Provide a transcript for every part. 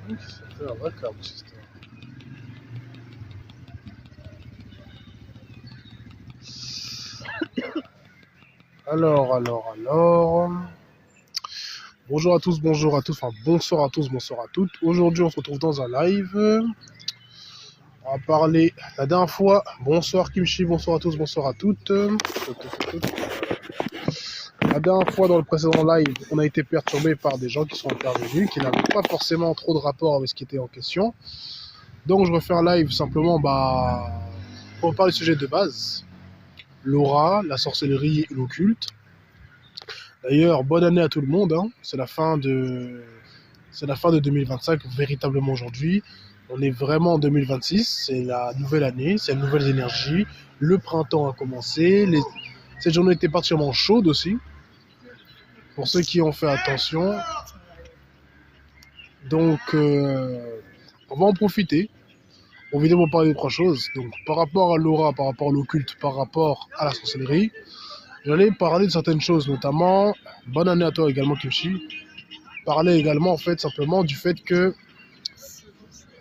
Oui, ça fait un vrai câble, cette histoire. Alors. Bonjour à tous, enfin bonsoir à tous, bonsoir à toutes. Aujourd'hui, on se retrouve dans un live. On va parler la dernière fois. Bonsoir Kimchi, bonsoir à tous, bonsoir à toutes. La dernière fois, dans le précédent live, on a été perturbé par des gens qui sont intervenus, qui n'avaient pas forcément trop de rapport avec ce qui était en question. Donc, je refais un live simplement pour parler du sujet de base. L'aura, la sorcellerie et l'occulte. D'ailleurs, bonne année à tout le monde. Hein. C'est la fin de 2025, véritablement aujourd'hui. On est vraiment en 2026. C'est la nouvelle année, c'est la nouvelle énergie. Le printemps a commencé. Cette journée était particulièrement chaude aussi. Pour ceux qui ont fait attention. Donc, on va en profiter. On va vous parler de trois choses. Donc, par rapport à l'aura, par rapport à l'occulte, par rapport à la sorcellerie, j'allais parler de certaines choses, notamment, bonne année à toi également, Kimchi. Parler également, en fait, simplement du fait que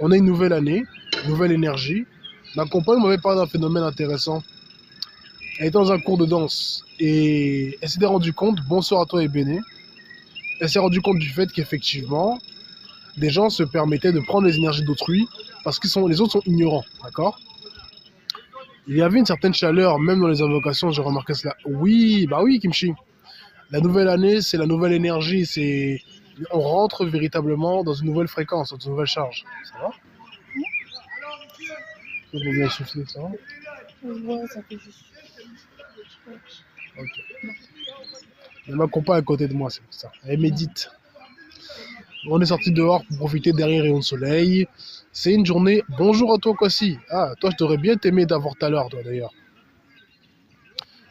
on a une nouvelle année, une nouvelle énergie. Ma compagne m'avait parlé d'un phénomène intéressant. Elle était dans un cours de danse et elle s'était rendue compte, bonsoir à toi et Béné, elle s'est rendue compte du fait qu'effectivement, des gens se permettaient de prendre les énergies d'autrui parce que les autres sont ignorants, d'accord? Il y avait une certaine chaleur, même dans les invocations, j'ai remarqué cela. Oui, bah oui, Kimchi. La nouvelle année, c'est la nouvelle énergie, on rentre véritablement dans une nouvelle fréquence, dans une nouvelle charge. Ça va? Je vais bien souffler, ça va? Ouais, ça fait juste. Ok. Il y a ma compagne à côté de moi, c'est pour ça. Elle médite. On est sorti dehors pour profiter des derniers rayons de soleil. C'est une journée. Bonjour à toi, Kwasi. Ah, toi, je t'aurais bien aimé d'avoir tout à l'heure, toi, d'ailleurs.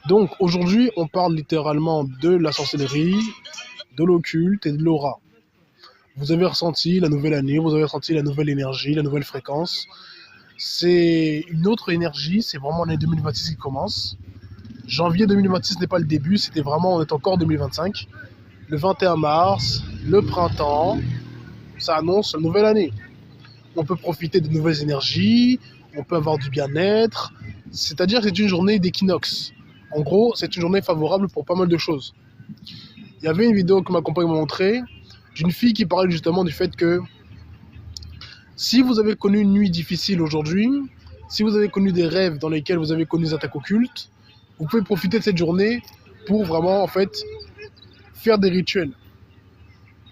Donc, aujourd'hui, on parle littéralement de la sorcellerie, de l'occulte et de l'aura. Vous avez ressenti la nouvelle année, vous avez ressenti la nouvelle énergie, la nouvelle fréquence. C'est une autre énergie, c'est vraiment l'année 2026 qui commence. Janvier 2026 n'est pas le début, on est encore en 2025. Le 21 mars, le printemps, ça annonce la nouvelle année. On peut profiter de nouvelles énergies, on peut avoir du bien-être. C'est-à-dire que c'est une journée d'équinoxe. En gros, c'est une journée favorable pour pas mal de choses. Il y avait une vidéo que ma compagne m'a montrée d'une fille qui parlait justement du fait que si vous avez connu une nuit difficile aujourd'hui, si vous avez connu des rêves dans lesquels vous avez connu des attaques occultes, vous pouvez profiter de cette journée pour vraiment, en fait, faire des rituels,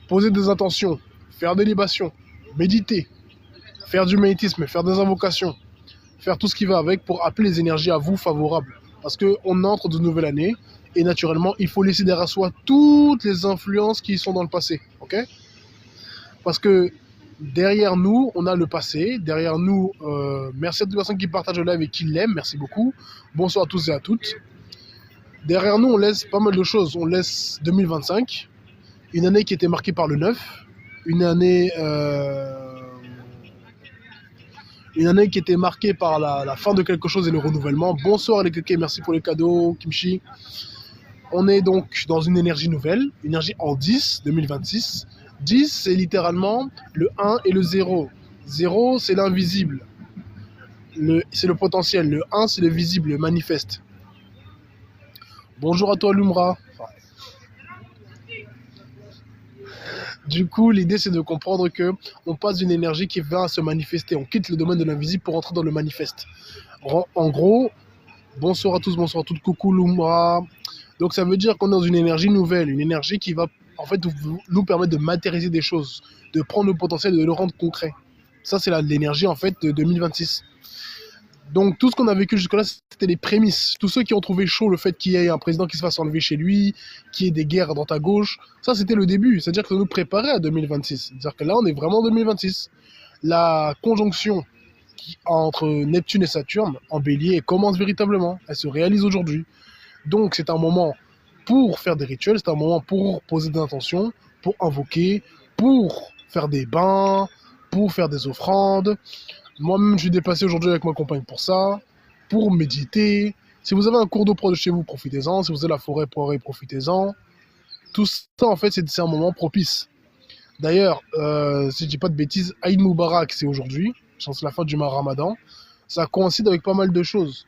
poser des intentions, faire des libations, méditer, faire du magnétisme, faire des invocations, faire tout ce qui va avec pour appeler les énergies à vous favorables. Parce qu'on entre dans une nouvelle année et naturellement, il faut laisser derrière soi toutes les influences qui sont dans le passé. Ok ? Parce que derrière nous, on a le passé. Derrière nous, merci à toutes les personnes qui partagent le live et qui l'aiment. Merci beaucoup. Bonsoir à tous et à toutes. Derrière nous, on laisse pas mal de choses. On laisse 2025, une année qui était marquée par le 9, une année qui était marquée par la fin de quelque chose et le renouvellement. Bonsoir les kékés, merci pour les cadeaux, Kimchi. On est donc dans une énergie nouvelle, une énergie en 10, 2026. 10, c'est littéralement le 1 et le 0. 0, c'est l'invisible. C'est le potentiel. Le 1, c'est le visible, le manifeste. Bonjour à toi, Lumra. Du coup, l'idée, c'est de comprendre que on passe d'une énergie qui va se manifester. On quitte le domaine de l'invisible pour entrer dans le manifeste. En gros, bonsoir à tous, bonsoir à toutes. Coucou, Lumra. Donc, ça veut dire qu'on est dans une énergie nouvelle, une énergie qui va en fait nous permettre de matérialiser des choses, de prendre le potentiel et de le rendre concret. Ça, c'est l'énergie en fait de 2026. Donc tout ce qu'on a vécu jusque-là, c'était les prémices. Tous ceux qui ont trouvé chaud le fait qu'il y ait un président qui se fasse enlever chez lui, qu'il y ait des guerres à droite à gauche, ça c'était le début. C'est-à-dire que ça nous préparait à 2026. C'est-à-dire que là, on est vraiment en 2026. La conjonction entre Neptune et Saturne en bélier commence véritablement. Elle se réalise aujourd'hui. Donc c'est un moment pour faire des rituels, c'est un moment pour poser des intentions, pour invoquer, pour faire des bains, pour faire des offrandes. Moi-même, je suis déplacé aujourd'hui avec ma compagne pour ça, pour méditer. Si vous avez un cours d'eau proche de chez vous, profitez-en. Si vous avez la forêt, profitez-en. Tout ça, en fait, c'est un moment propice. D'ailleurs, si je dis pas de bêtises, Aïd Moubarak, c'est aujourd'hui, je pense que c'est la fin du Ramadan. Ça coïncide avec pas mal de choses.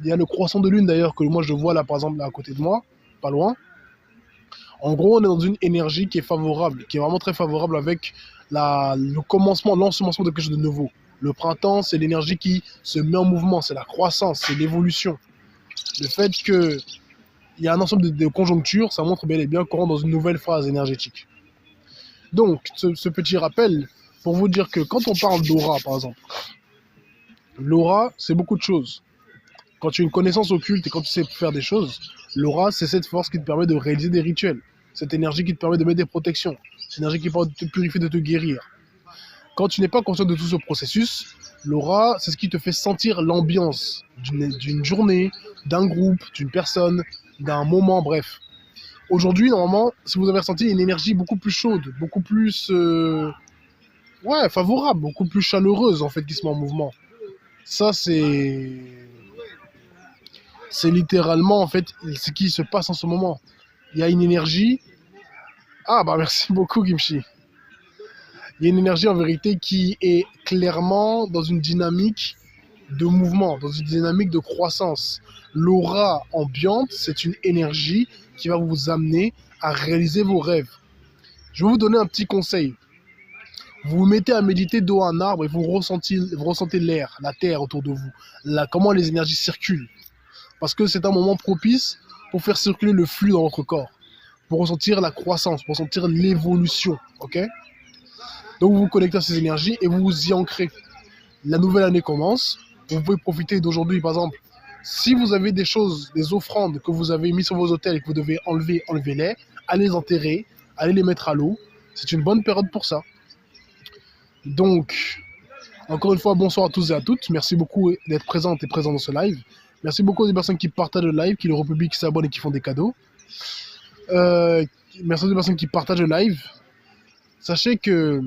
Il y a le croissant de lune d'ailleurs, que moi je vois là par exemple là à côté de moi, pas loin. En gros, on est dans une énergie qui est favorable, qui est vraiment très favorable avec le commencement, l'ensemencement de quelque chose de nouveau. Le printemps, c'est l'énergie qui se met en mouvement, c'est la croissance, c'est l'évolution. Le fait qu'il y a un ensemble de conjonctures, ça montre bel et bien qu'on rentre dans une nouvelle phase énergétique. Donc, ce petit rappel, pour vous dire que quand on parle d'aura, par exemple, l'aura, c'est beaucoup de choses. Quand tu as une connaissance occulte et quand tu sais faire des choses, l'aura, c'est cette force qui te permet de réaliser des rituels. Cette énergie qui te permet de mettre des protections. Cette énergie qui permet de te purifier, de te guérir. Quand tu n'es pas conscient de tout ce processus, l'aura, c'est ce qui te fait sentir l'ambiance d'une journée, d'un groupe, d'une personne, d'un moment, bref. Aujourd'hui, normalement, si vous avez ressenti une énergie beaucoup plus chaude, beaucoup plus favorable, beaucoup plus chaleureuse en fait qui se met en mouvement. Ça, c'est littéralement en fait ce qui se passe en ce moment. Il y a une énergie. Ah bah merci beaucoup Kimchi. Il y a une énergie en vérité qui est clairement dans une dynamique de mouvement, dans une dynamique de croissance. L'aura ambiante, c'est une énergie qui va vous amener à réaliser vos rêves. Je vais vous donner un petit conseil. Vous vous mettez à méditer dos à un arbre et vous ressentez l'air, la terre autour de vous, comment les énergies circulent. Parce que c'est un moment propice pour faire circuler le flux dans votre corps, pour ressentir la croissance, pour ressentir l'évolution, ok? Donc vous vous connectez à ces énergies et vous vous y ancrez. La nouvelle année commence, vous pouvez profiter d'aujourd'hui par exemple. Si vous avez des choses, des offrandes que vous avez mises sur vos autels et que vous devez enlever, enlevez-les, allez les enterrer, allez les mettre à l'eau. C'est une bonne période pour ça. Donc, encore une fois, bonsoir à tous et à toutes. Merci beaucoup d'être présentes et présents dans ce live. Merci beaucoup aux personnes qui partagent le live, qui le republient, qui s'abonnent et qui font des cadeaux. Merci aux personnes qui partagent le live. Sachez que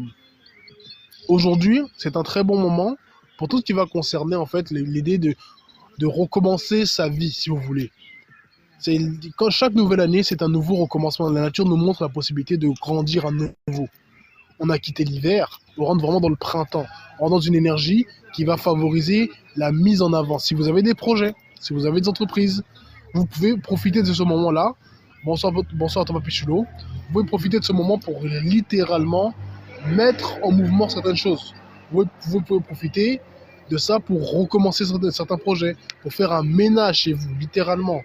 aujourd'hui, c'est un très bon moment pour tout ce qui va concerner en fait l'idée de recommencer sa vie, si vous voulez. Quand chaque nouvelle année, c'est un nouveau recommencement. La nature nous montre la possibilité de grandir à nouveau. On a quitté l'hiver, on rentre vraiment dans le printemps. On rentre dans une énergie qui va favoriser la mise en avant. Si vous avez des projets, si vous avez des entreprises, vous pouvez profiter de ce moment-là. Bonsoir à Thomas Pichulo. Vous pouvez profiter de ce moment pour littéralement mettre en mouvement certaines choses. Vous pouvez profiter de ça pour recommencer certains projets, pour faire un ménage chez vous, littéralement.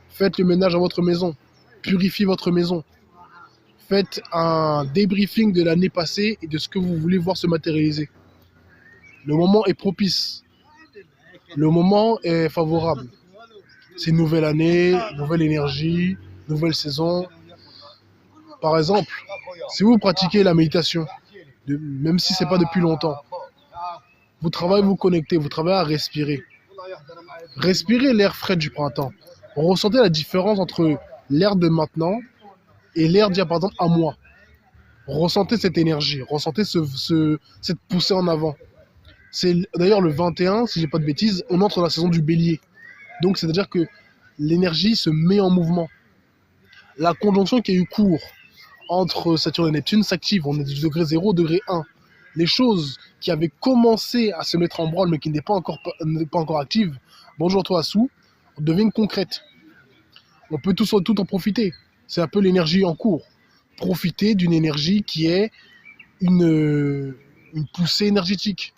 Faites le ménage dans votre maison. Purifiez votre maison. Faites un débriefing de l'année passée et de ce que vous voulez voir se matérialiser. Le moment est propice. Le moment est favorable. C'est une nouvelle année, nouvelle énergie, nouvelle saison. Par exemple, si vous pratiquez la méditation, même si ce n'est pas depuis longtemps, vous travaillez à vous connecter, vous travaillez à respirer. Respirez l'air frais du printemps. Ressentez la différence entre l'air de maintenant et l'air d'il y a par exemple un mois. Ressentez cette énergie, ressentez cette poussée en avant. C'est d'ailleurs le 21, si je dis pas de bêtises, on entre dans la saison du bélier. Donc c'est-à-dire que l'énergie se met en mouvement. La conjonction qui a eu cours entre Saturne et Neptune s'active. On est du degré 0 au degré 1. Les choses qui avaient commencé à se mettre en branle mais qui n'est pas encore actives, bonjour toi Assou, deviennent concrètes. On peut tout en profiter. C'est un peu l'énergie en cours. Profiter d'une énergie qui est une poussée énergétique.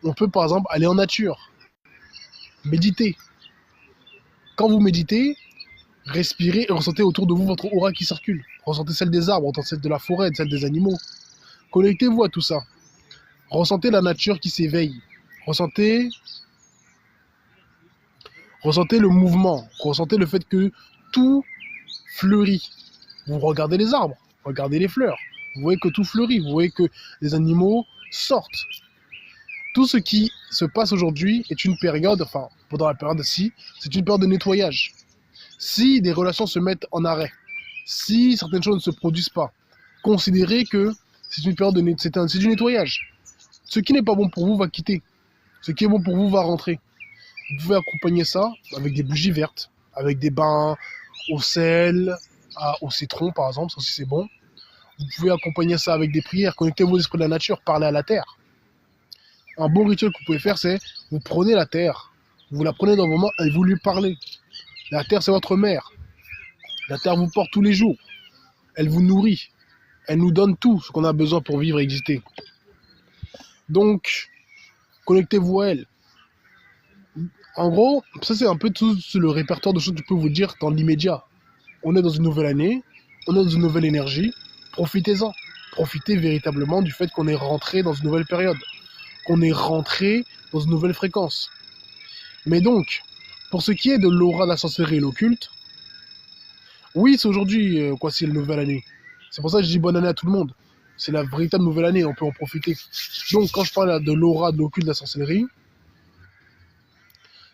On peut par exemple aller en nature, méditer. Quand vous méditez, respirez et ressentez autour de vous votre aura qui circule. Ressentez celle des arbres, ressentez celle de la forêt, celle des animaux. Connectez-vous à tout ça. Ressentez la nature qui s'éveille. Ressentez le mouvement. Ressentez le fait que tout fleurit. Vous regardez les arbres, regardez les fleurs. Vous voyez que tout fleurit. Vous voyez que les animaux sortent. Tout ce qui se passe aujourd'hui est une période, enfin, pendant la période-ci, c'est une période de nettoyage. Si des relations se mettent en arrêt, si certaines choses ne se produisent pas, considérez que c'est une période c'est du nettoyage. Ce qui n'est pas bon pour vous va quitter. Ce qui est bon pour vous va rentrer. Vous pouvez accompagner ça avec des bougies vertes, avec des bains au sel, au citron par exemple, ça aussi c'est bon. Vous pouvez accompagner ça avec des prières, connectez vos esprits de la nature, parlez à la terre. Un bon rituel que vous pouvez faire, c'est vous prenez la terre, vous la prenez dans vos mains et vous lui parlez. La terre, c'est votre mère. La terre vous porte tous les jours. Elle vous nourrit. Elle nous donne tout ce qu'on a besoin pour vivre et exister. Donc, connectez-vous à elle. En gros, ça c'est un peu tout le répertoire de choses que je peux vous dire dans l'immédiat. On est dans une nouvelle année, on est dans une nouvelle énergie, profitez-en. Profitez véritablement du fait qu'on est rentré dans une nouvelle période, qu'on est rentré dans une nouvelle fréquence. Mais donc, pour ce qui est de l'aura de la sorcellerie et l'occulte, oui, c'est aujourd'hui, c'est la nouvelle année. C'est pour ça que je dis bonne année à tout le monde. C'est la véritable nouvelle année, on peut en profiter. Donc, quand je parle de l'aura, de l'occulte, de la sorcellerie,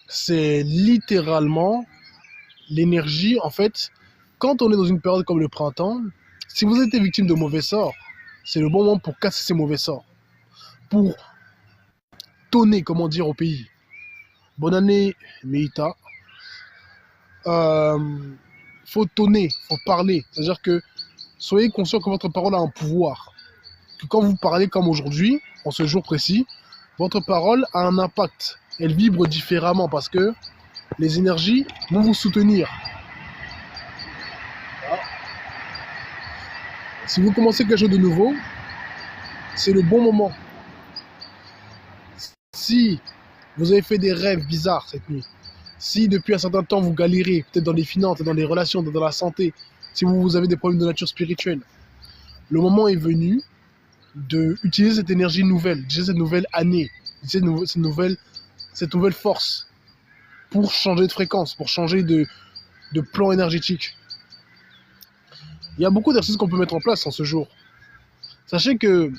c'est littéralement l'énergie, en fait, quand on est dans une période comme le printemps, si vous êtes victime de mauvais sorts, c'est le bon moment pour casser ces mauvais sorts. Pour tonner, comment dire, au pays. Bonne année, Meïta. Faut tonner, faut parler. C'est-à-dire que soyez conscient que votre parole a un pouvoir. Que quand vous parlez comme aujourd'hui, en ce jour précis, votre parole a un impact. Elle vibre différemment parce que les énergies vont vous soutenir. Si vous commencez quelque chose de nouveau, c'est le bon moment. Si vous avez fait des rêves bizarres cette nuit, si depuis un certain temps vous galérez, peut-être dans les finances, dans les relations, dans la santé, si vous avez des problèmes de nature spirituelle, le moment est venu d'utiliser cette énergie nouvelle, d'utiliser cette nouvelle année, cette nouvelle force pour changer de fréquence, pour changer de plan énergétique. Il y a beaucoup d'exercices qu'on peut mettre en place en ce jour. Sachez que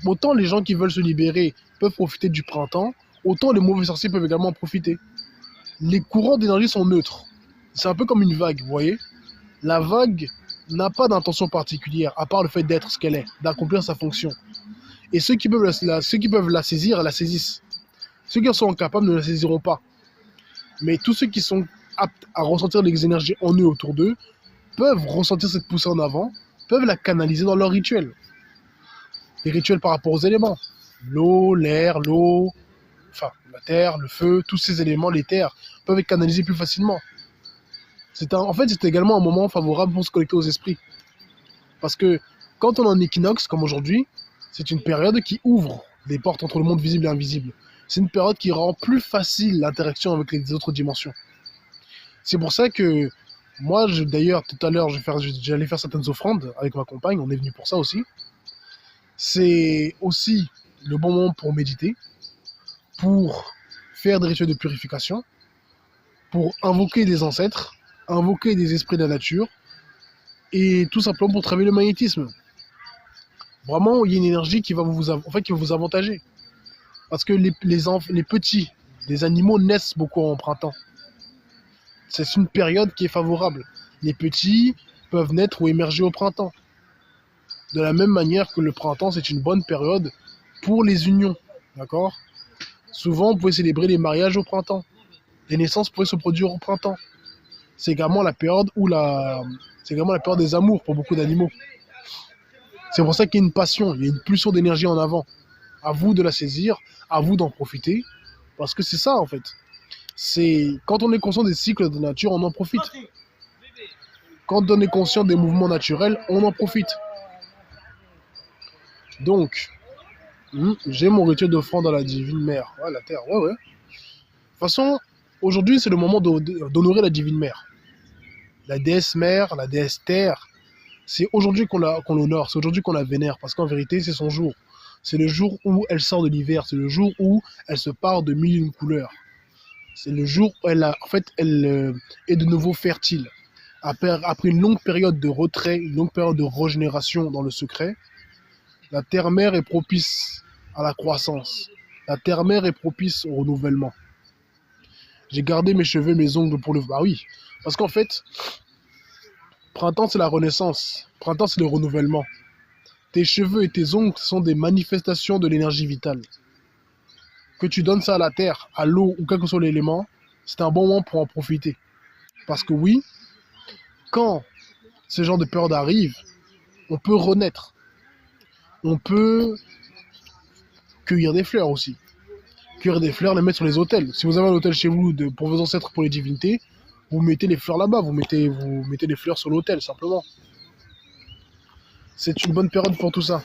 autant les gens qui veulent se libérer peuvent profiter du printemps, autant les mauvais sorciers peuvent également en profiter. Les courants d'énergie sont neutres. C'est un peu comme une vague, vous voyez. La vague n'a pas d'intention particulière, à part le fait d'être ce qu'elle est, d'accomplir sa fonction. Et ceux qui peuvent la saisir, la saisissent. Ceux qui en sont incapables ne la saisiront pas. Mais tous ceux qui sont aptes à ressentir les énergies en eux autour d'eux peuvent ressentir cette poussée en avant, peuvent la canaliser dans leurs rituels. Les rituels par rapport aux éléments. L'eau, l'air, la terre, le feu, tous ces éléments, les terres, peuvent être canalisés plus facilement. En fait, c'est également un moment favorable pour se connecter aux esprits. Parce que quand on est en équinoxe, comme aujourd'hui, c'est une période qui ouvre les portes entre le monde visible et invisible. C'est une période qui rend plus facile l'interaction avec les autres dimensions. C'est pour ça que moi, d'ailleurs, tout à l'heure, j'allais faire certaines offrandes avec ma compagne, on est venu pour ça aussi. C'est aussi le bon moment pour méditer, pour faire des rituels de purification, pour invoquer des ancêtres, invoquer des esprits de la nature, et tout simplement pour travailler le magnétisme. Vraiment, il y a une énergie qui va vous avantager. Parce que les petits, les animaux naissent beaucoup en printemps. C'est une période qui est favorable. Les petits peuvent naître ou émerger au printemps. De la même manière que le printemps, c'est une bonne période pour les unions. D'accord ? Souvent, vous pouvez célébrer les mariages au printemps. Les naissances pourraient se produire au printemps. C'est également la période des amours pour beaucoup d'animaux. C'est pour ça qu'il y a une passion, il y a une pulsion d'énergie en avant. À vous de la saisir, à vous d'en profiter, parce que c'est ça en fait. C'est quand on est conscient des cycles de nature, on en profite. Quand on est conscient des mouvements naturels, on en profite. Donc, j'ai mon rituel d'offrande à la divine mère. Ouais, la terre, ouais. De toute façon, aujourd'hui, c'est le moment d'honorer la divine mère. La déesse mère, la déesse terre. C'est aujourd'hui qu'on l'honore, c'est aujourd'hui qu'on la vénère, parce qu'en vérité, c'est son jour. C'est le jour où elle sort de l'hiver, c'est le jour où elle se part de mille et une couleurs. C'est le jour où elle est de nouveau fertile. Après une longue période de retrait, une longue période de régénération dans le secret, la terre-mère est propice à la croissance. La terre-mère est propice au renouvellement. J'ai gardé mes cheveux, mes ongles pour le... Bah oui, parce qu'en fait, printemps c'est la renaissance, printemps c'est le renouvellement. Tes cheveux et tes ongles sont des manifestations de l'énergie vitale. Que tu donnes ça à la terre, à l'eau ou quel que soit l'élément, c'est un bon moment pour en profiter. Parce que oui, quand ce genre de période arrive, on peut renaître. On peut cueillir des fleurs aussi. Cueillir des fleurs, les mettre sur les autels. Si vous avez un autel chez vous pour vos ancêtres, pour les divinités, vous mettez les fleurs là-bas, vous mettez les fleurs sur l'autel, simplement. C'est une bonne période pour tout ça.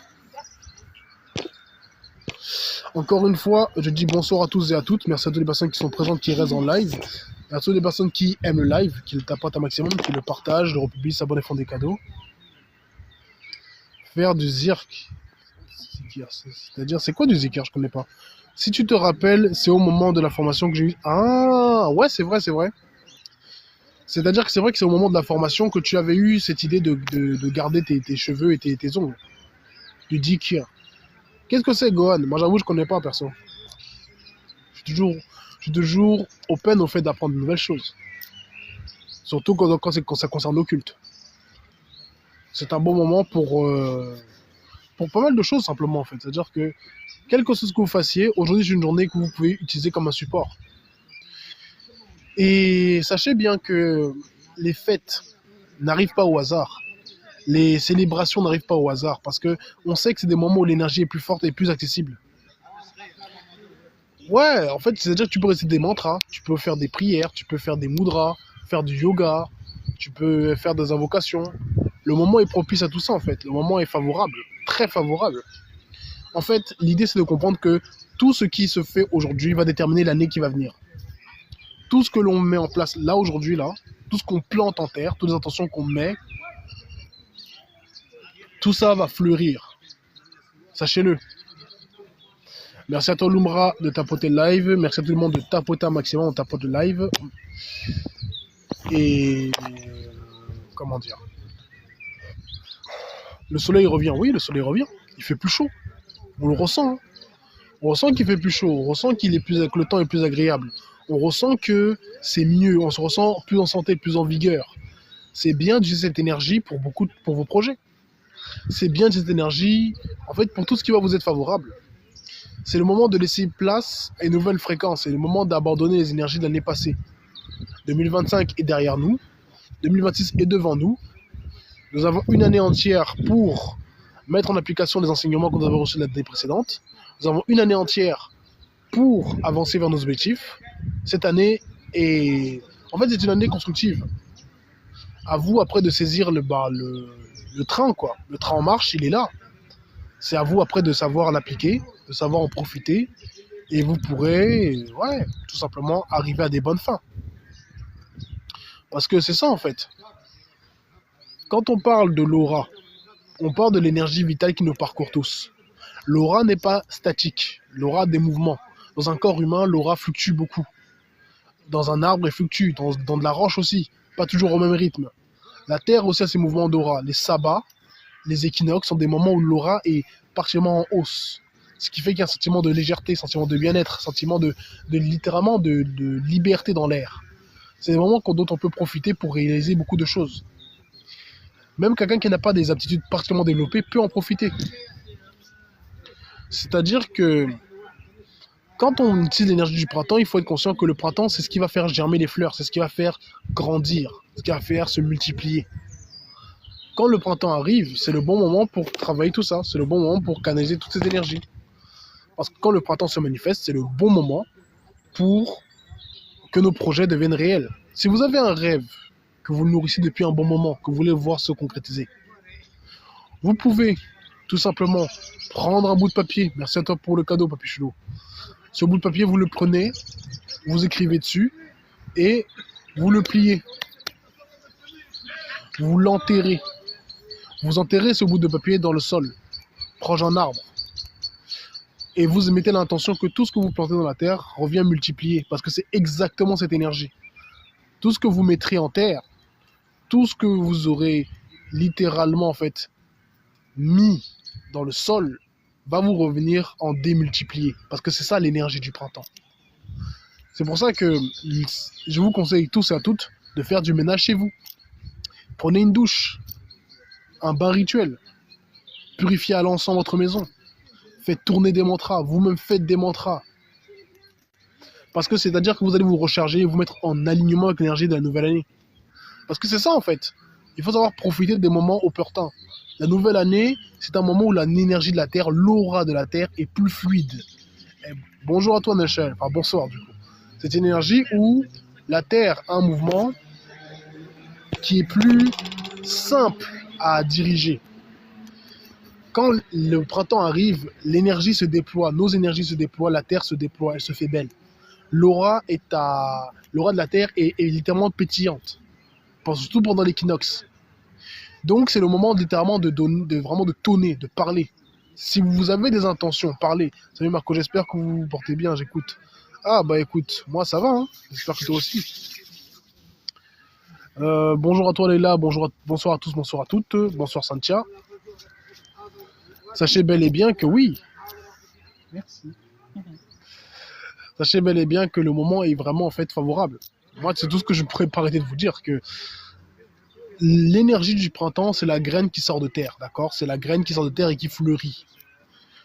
Encore une fois, je dis bonsoir à tous et à toutes. Merci à toutes les personnes qui sont présentes, qui restent en live. Merci à toutes les personnes qui aiment le live, qui le tapotent un maximum, qui le partagent, le republient, s'abonnent et font des cadeaux. Faire du zirk. C'est-à-dire, c'est quoi du zikr? Je connais pas. Si tu te rappelles, c'est au moment de la formation que j'ai eu. Ah, ouais, c'est vrai, c'est vrai. C'est-à-dire que c'est vrai que c'est au moment de la formation que tu avais eu cette idée de garder tes cheveux et tes ongles. Du zikr. Qu'est-ce que c'est, Gohan? Moi, j'avoue, je connais pas, perso. Je suis toujours open au fait d'apprendre de nouvelles choses. Surtout quand ça concerne l'occulte. C'est un bon moment pour pas mal de choses, simplement, en fait. C'est-à-dire que, quel que soit ce que vous fassiez, aujourd'hui, c'est une journée que vous pouvez utiliser comme un support. Et sachez bien que les fêtes n'arrivent pas au hasard. Les célébrations n'arrivent pas au hasard parce que on sait que c'est des moments où l'énergie est plus forte et plus accessible. Ouais, en fait, c'est-à-dire que tu peux réciter des mantras, tu peux faire des prières, tu peux faire des mudras, faire du yoga, tu peux faire des invocations. Le moment est propice à tout ça, en fait. Le moment est favorable, très favorable. En fait, l'idée, c'est de comprendre que tout ce qui se fait aujourd'hui va déterminer l'année qui va venir. Tout ce que l'on met en place là, aujourd'hui, là, tout ce qu'on plante en terre, toutes les intentions qu'on met, tout ça va fleurir. Sachez-le. Merci à toi, Lumra, de tapoter le live. Merci à tout le monde de tapoter un maximum. On tapote le live. Et... comment dire? Le soleil revient. Oui, le soleil revient. Il fait plus chaud. On le ressent. Hein. On ressent qu'il fait plus chaud. On ressent que le temps est plus agréable. On ressent que c'est mieux. On se ressent plus en santé, plus en vigueur. C'est bien d'utiliser cette énergie pour vos projets. C'est bien d'utiliser cette énergie, en fait, pour tout ce qui va vous être favorable. C'est le moment de laisser place à une nouvelle fréquence. C'est le moment d'abandonner les énergies de l'année passée. 2025 est derrière nous. 2026 est devant nous. Nous avons une année entière pour mettre en application les enseignements que nous avons reçus l'année précédente. Nous avons une année entière pour avancer vers nos objectifs. Cette année est... en fait, c'est une année constructive. À vous, après, de saisir le train, quoi. Le train en marche, il est là. C'est à vous, après, de savoir l'appliquer, de savoir en profiter. Et vous pourrez, ouais, tout simplement arriver à des bonnes fins. Parce que c'est ça, en fait. Quand on parle de l'aura, on parle de l'énergie vitale qui nous parcourt tous. L'aura n'est pas statique. L'aura a des mouvements. Dans un corps humain, l'aura fluctue beaucoup. Dans un arbre, elle fluctue. Dans de la roche aussi. Pas toujours au même rythme. La Terre aussi a ses mouvements d'aura. Les sabbats, les équinoxes sont des moments où l'aura est partiellement en hausse. Ce qui fait qu'il y a un sentiment de légèreté, sentiment de bien-être, sentiment littéralement de liberté dans l'air. C'est des moments dont on peut profiter pour réaliser beaucoup de choses. Même quelqu'un qui n'a pas des aptitudes particulièrement développées peut en profiter. C'est-à-dire que quand on utilise l'énergie du printemps, il faut être conscient que le printemps, c'est ce qui va faire germer les fleurs, c'est ce qui va faire grandir, ce qui va faire se multiplier. Quand le printemps arrive, c'est le bon moment pour travailler tout ça, c'est le bon moment pour canaliser toutes ces énergies. Parce que quand le printemps se manifeste, c'est le bon moment pour que nos projets deviennent réels. Si vous avez un rêve, que vous nourrissez depuis un bon moment, que vous voulez voir se concrétiser, vous pouvez tout simplement prendre un bout de papier. Merci à toi pour le cadeau, Papy Chelou. Ce bout de papier, vous le prenez, vous écrivez dessus et vous le pliez. Vous l'enterrez. Vous enterrez ce bout de papier dans le sol, proche d'un arbre. Et vous mettez l'intention que tout ce que vous plantez dans la terre revient multiplier, parce que c'est exactement cette énergie. Tout ce que vous mettrez en terre, tout ce que vous aurez littéralement en fait mis dans le sol, va vous revenir en démultiplier, parce que c'est ça l'énergie du printemps. C'est pour ça que je vous conseille tous et à toutes de faire du ménage chez vous. Prenez une douche, un bain rituel, purifiez à l'encens votre maison, faites tourner des mantras, vous-même faites des mantras. Parce que c'est-à-dire que vous allez vous recharger et vous mettre en alignement avec l'énergie de la nouvelle année. Parce que c'est ça en fait. Il faut savoir profiter des moments opportuns. La nouvelle année, c'est un moment où l'énergie de la Terre, l'aura de la Terre est plus fluide. Et bonjour à toi, Nechel. Enfin, bonsoir, du coup. C'est une énergie où la Terre a un mouvement qui est plus simple à diriger. Quand le printemps arrive, l'énergie se déploie, nos énergies se déploient, la Terre se déploie, elle se fait belle. L'aura de la Terre est littéralement pétillante, surtout pendant l'équinoxe. Donc c'est le moment littéralement vraiment de tonner, de parler. Si vous avez des intentions, parlez. Salut Marco, j'espère que vous vous portez bien, j'écoute. Ah bah écoute, moi ça va, hein. J'espère que toi aussi. Bonjour à toi Leila, bonsoir à tous, bonsoir à toutes, bonsoir Santia. Sachez bel et bien que oui. Merci. Sachez bel et bien que le moment est vraiment en fait favorable. Moi, c'est tout ce que je pourrais pas arrêter de vous dire, que l'énergie du printemps, c'est la graine qui sort de terre, d'accord? C'est la graine qui sort de terre et qui fleurit.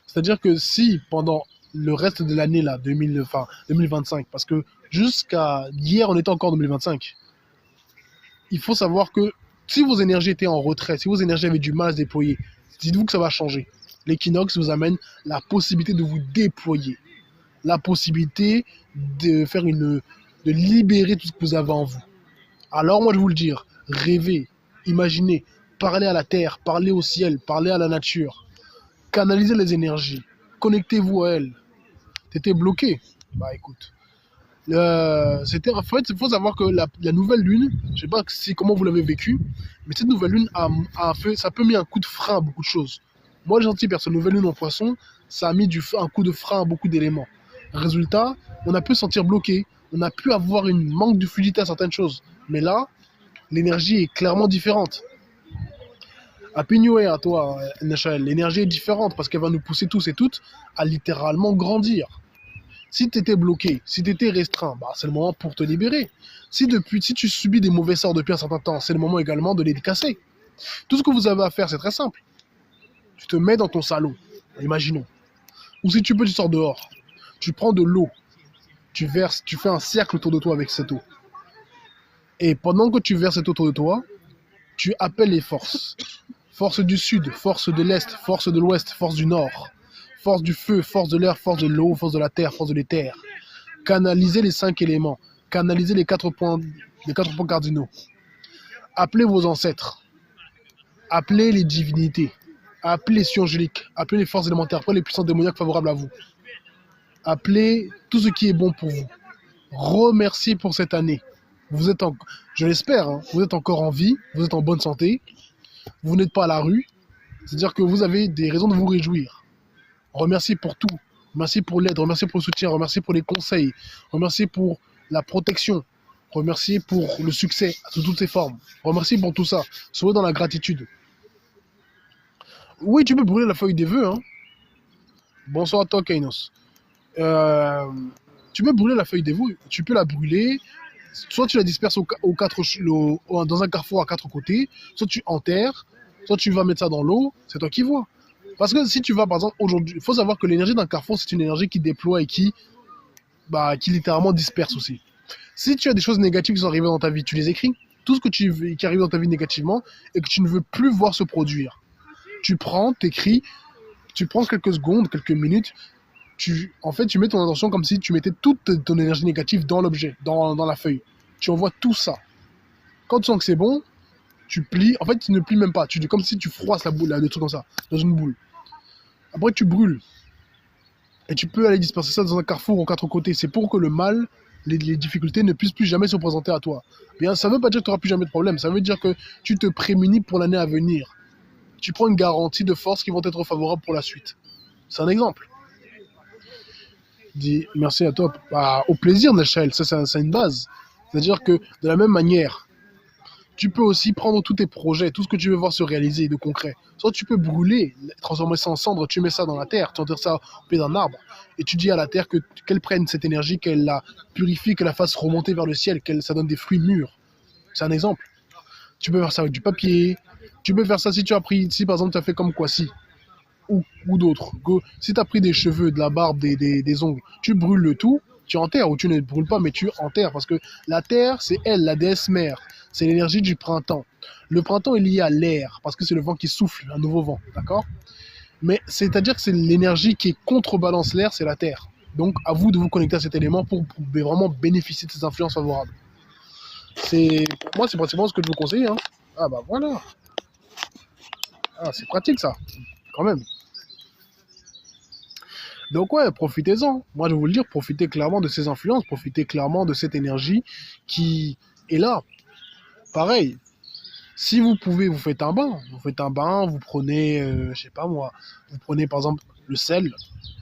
C'est-à-dire que si pendant le reste de l'année là, 2025, parce que jusqu'à hier, on était encore en 2025, il faut savoir que si vos énergies étaient en retrait, si vos énergies avaient du mal à se déployer, dites-vous que ça va changer. L'équinoxe vous amène la possibilité de vous déployer, la possibilité de libérer tout ce que vous avez en vous. Alors moi je vais vous le dire, rêvez, imaginez, parlez à la terre, parlez au ciel, parlez à la nature, canalisez les énergies, connectez-vous à elles. T'étais bloqué? Bah écoute, en fait, il faut savoir que la nouvelle lune, je sais pas comment vous l'avez vécu, mais cette nouvelle lune ça peut mis un coup de frein à beaucoup de choses. Moi, le gentil personne, nouvelle lune en poisson, ça a mis un coup de frein à beaucoup d'éléments. Résultat, on a pu se sentir bloqué, on a pu avoir une manque de fluidité à certaines choses. Mais là, l'énergie est clairement différente. Happy New Year à toi, NHL. L'énergie est différente parce qu'elle va nous pousser tous et toutes à littéralement grandir. Si tu étais bloqué, si tu étais restreint, bah, c'est le moment pour te libérer. Si tu subis des mauvais sorts depuis un certain temps, c'est le moment également de les casser. Tout ce que vous avez à faire, c'est très simple. Tu te mets dans ton salon, imaginons. Ou si tu peux, tu sors dehors. Tu prends de l'eau, tu verses, tu fais un cercle autour de toi avec cette eau. Et pendant que tu verses cette eau autour de toi, tu appelles les forces. Force du sud, force de l'est, force de l'ouest, force du nord. Force du feu, force de l'air, force de l'eau, force de la terre, force de l'éther. Canalisez les 5 éléments. Canalisez les 4 points cardinaux. Appelez vos ancêtres. Appelez les divinités. Appelez les cieux angéliques. Appelez les forces élémentaires. Appelez les puissances démoniaques favorables à vous. Appelez tout ce qui est bon pour vous. Remerciez pour cette année. Je l'espère, hein, vous êtes encore en vie, vous êtes en bonne santé, vous n'êtes pas à la rue. C'est-à-dire que vous avez des raisons de vous réjouir. Remerciez pour tout. Remerciez pour l'aide, remerciez pour le soutien, remerciez pour les conseils, remerciez pour la protection, remerciez pour le succès sous toutes ses formes. Remerciez pour tout ça. Soyez dans la gratitude. Oui, tu peux brûler la feuille des vœux. Hein. Bonsoir à toi, Kainos. Tu peux brûler la feuille des vœux. Tu peux la brûler. Soit tu la disperses dans un carrefour à 4 côtés, soit tu enterres, soit tu vas mettre ça dans l'eau. C'est toi qui vois. Parce que si tu vas, par exemple, aujourd'hui, il faut savoir que l'énergie d'un carrefour, c'est une énergie qui déploie et qui littéralement disperse aussi. Si tu as des choses négatives qui sont arrivées dans ta vie, tu les écris. Tout ce qui arrive dans ta vie négativement et que tu ne veux plus voir se produire. Tu t'écris, tu prends quelques secondes, quelques minutes, tu mets ton intention comme si tu mettais toute ton énergie négative dans l'objet, dans la feuille. Tu envoies tout ça. Quand tu sens que c'est bon, tu plies. En fait, tu ne plies même pas. Comme si tu froisses le truc comme ça, dans une boule. Après, tu brûles. Et tu peux aller disperser ça dans un carrefour aux 4 côtés. C'est pour que le mal, les difficultés ne puissent plus jamais se présenter à toi. Bien, ça ne veut pas dire que tu n'auras plus jamais de problème. Ça veut dire que tu te prémunis pour l'année à venir. Tu prends une garantie de forces qui vont être favorables pour la suite. C'est un exemple. Dis merci à toi. Au plaisir, Nechel. Ça, c'est une base. C'est-à-dire que de la même manière, tu peux aussi prendre tous tes projets, tout ce que tu veux voir se réaliser de concret. Soit tu peux brûler, transformer ça en cendre, tu mets ça dans la terre, tu enterres ça au pied d'un arbre, et tu dis à la terre qu'elle prenne cette énergie, qu'elle la purifie, qu'elle la fasse remonter vers le ciel, ça donne des fruits mûrs. C'est un exemple. Tu peux faire ça avec du papier. Tu peux faire ça si par exemple tu as fait comme Kwasi ou d'autres. Si tu as pris des cheveux, de la barbe, des ongles, tu brûles le tout, tu enterres, ou tu ne brûles pas, mais tu enterres, parce que la terre, c'est elle, la déesse mère. C'est l'énergie du printemps. Le printemps est lié à l'air, parce que c'est le vent qui souffle, un nouveau vent, d'accord? Mais c'est-à-dire que c'est l'énergie qui contrebalance l'air, c'est la terre. Donc, à vous de vous connecter à cet élément pour vraiment bénéficier de ces influences favorables. Pour moi, c'est pratiquement ce que je vous conseille. Hein. Ah bah voilà. Ah, c'est pratique ça, quand même. Donc ouais, profitez-en. Moi, je vais vous le dire, profitez clairement de ces influences, profitez clairement de cette énergie qui est là. Pareil, si vous pouvez, vous faites un bain. Vous faites un bain, vous prenez, je sais pas moi, vous prenez par exemple le sel,